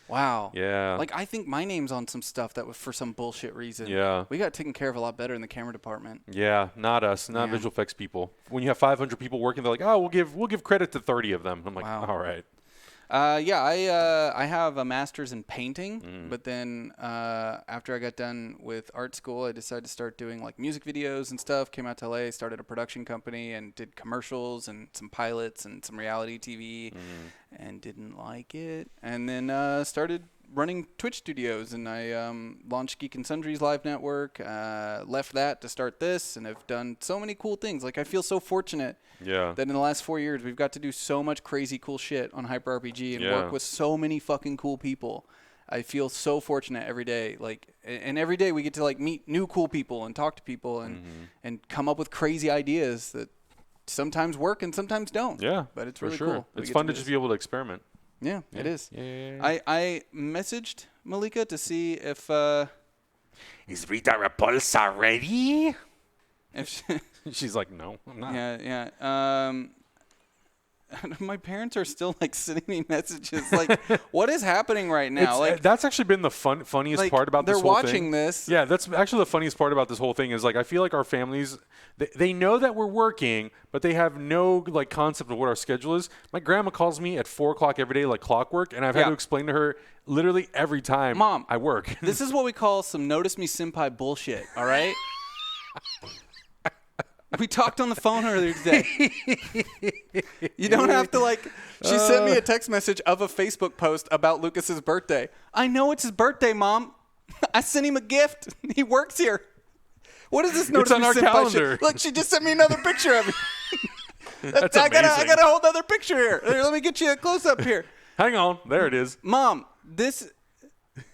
B: Wow.
A: Yeah.
B: Like I think my name's on some stuff that was for some bullshit reason.
A: Yeah.
B: We got taken care of a lot better in the camera department.
A: Yeah, not us, not visual effects people. When you have 500 people working, they're like, "Oh, we'll give credit to 30 of them." I'm like,
B: wow.
A: "All right."
B: I have a master's in painting, but then after I got done with art school, I decided to start doing like music videos and stuff. Came out to LA, started a production company, and did commercials and some pilots and some reality TV, and didn't like it. And then started running Twitch studios, and I launched Geek and Sundry's live network, left that to start this, and have done so many cool things. Like I feel so fortunate that in the last 4 years we've got to do so much crazy cool shit on HyperRPG and work with so many fucking cool people. I feel so fortunate every day, and every day we get to like meet new cool people and talk to people and come up with crazy ideas that sometimes work and sometimes don't.
A: Yeah,
B: but it's really
A: sure.
B: cool.
A: It's fun to just be able to experiment.
B: Yeah, it is.
A: Yeah.
B: I messaged Malika to see if
A: is Rita Repulsa ready?
B: If
A: She's like, no, I'm not.
B: Yeah. My parents are still like sending me messages like, what is happening right now?
A: That's actually been the funniest part about this whole thing.
B: They're watching this.
A: Yeah, that's actually the funniest part about this whole thing is like I feel like our families, they know that we're working, but they have no like concept of what our schedule is. My grandma calls me at 4 o'clock every day like clockwork, and I've had to explain to her literally every time
B: Mom,
A: I work.
B: This is what we call some notice me senpai bullshit, all right? We talked on the phone earlier today. You don't have to she sent me a text message of a Facebook post about Lucas's birthday. I know it's his birthday, Mom. I sent him a gift. He works here. What is this notice
A: on our calendar.
B: Shit? Look, she just sent me another picture of it.
A: That's
B: I
A: amazing.
B: got a whole other picture here. Let me get you a close up here.
A: Hang on. There it is.
B: Mom, this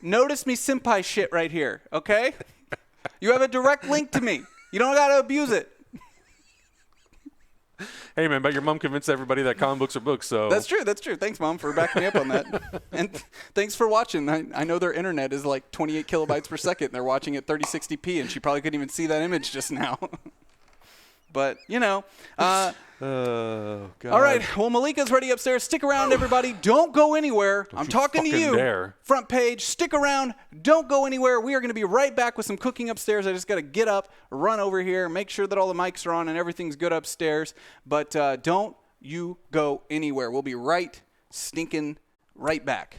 B: notice me senpai shit right here, okay? You have a direct link to me. You don't got to abuse it.
A: Hey, man, but your mom convinced everybody that comic books are books, so...
B: That's true. Thanks, Mom, for backing me up on that. And thanks for watching. I know their internet is like 28 kilobytes per second. They're watching at 3060p, and she probably couldn't even see that image just now. But,
A: oh, God.
B: All right. Well, Malika's ready upstairs. Stick around, everybody. Don't go anywhere. I'm talking to you.
A: Dare.
B: Front page. Stick around. Don't go anywhere. We are going to be right back with some cooking upstairs. I just got to get up, run over here, make sure that all the mics are on and everything's good upstairs. But don't you go anywhere. We'll be right back.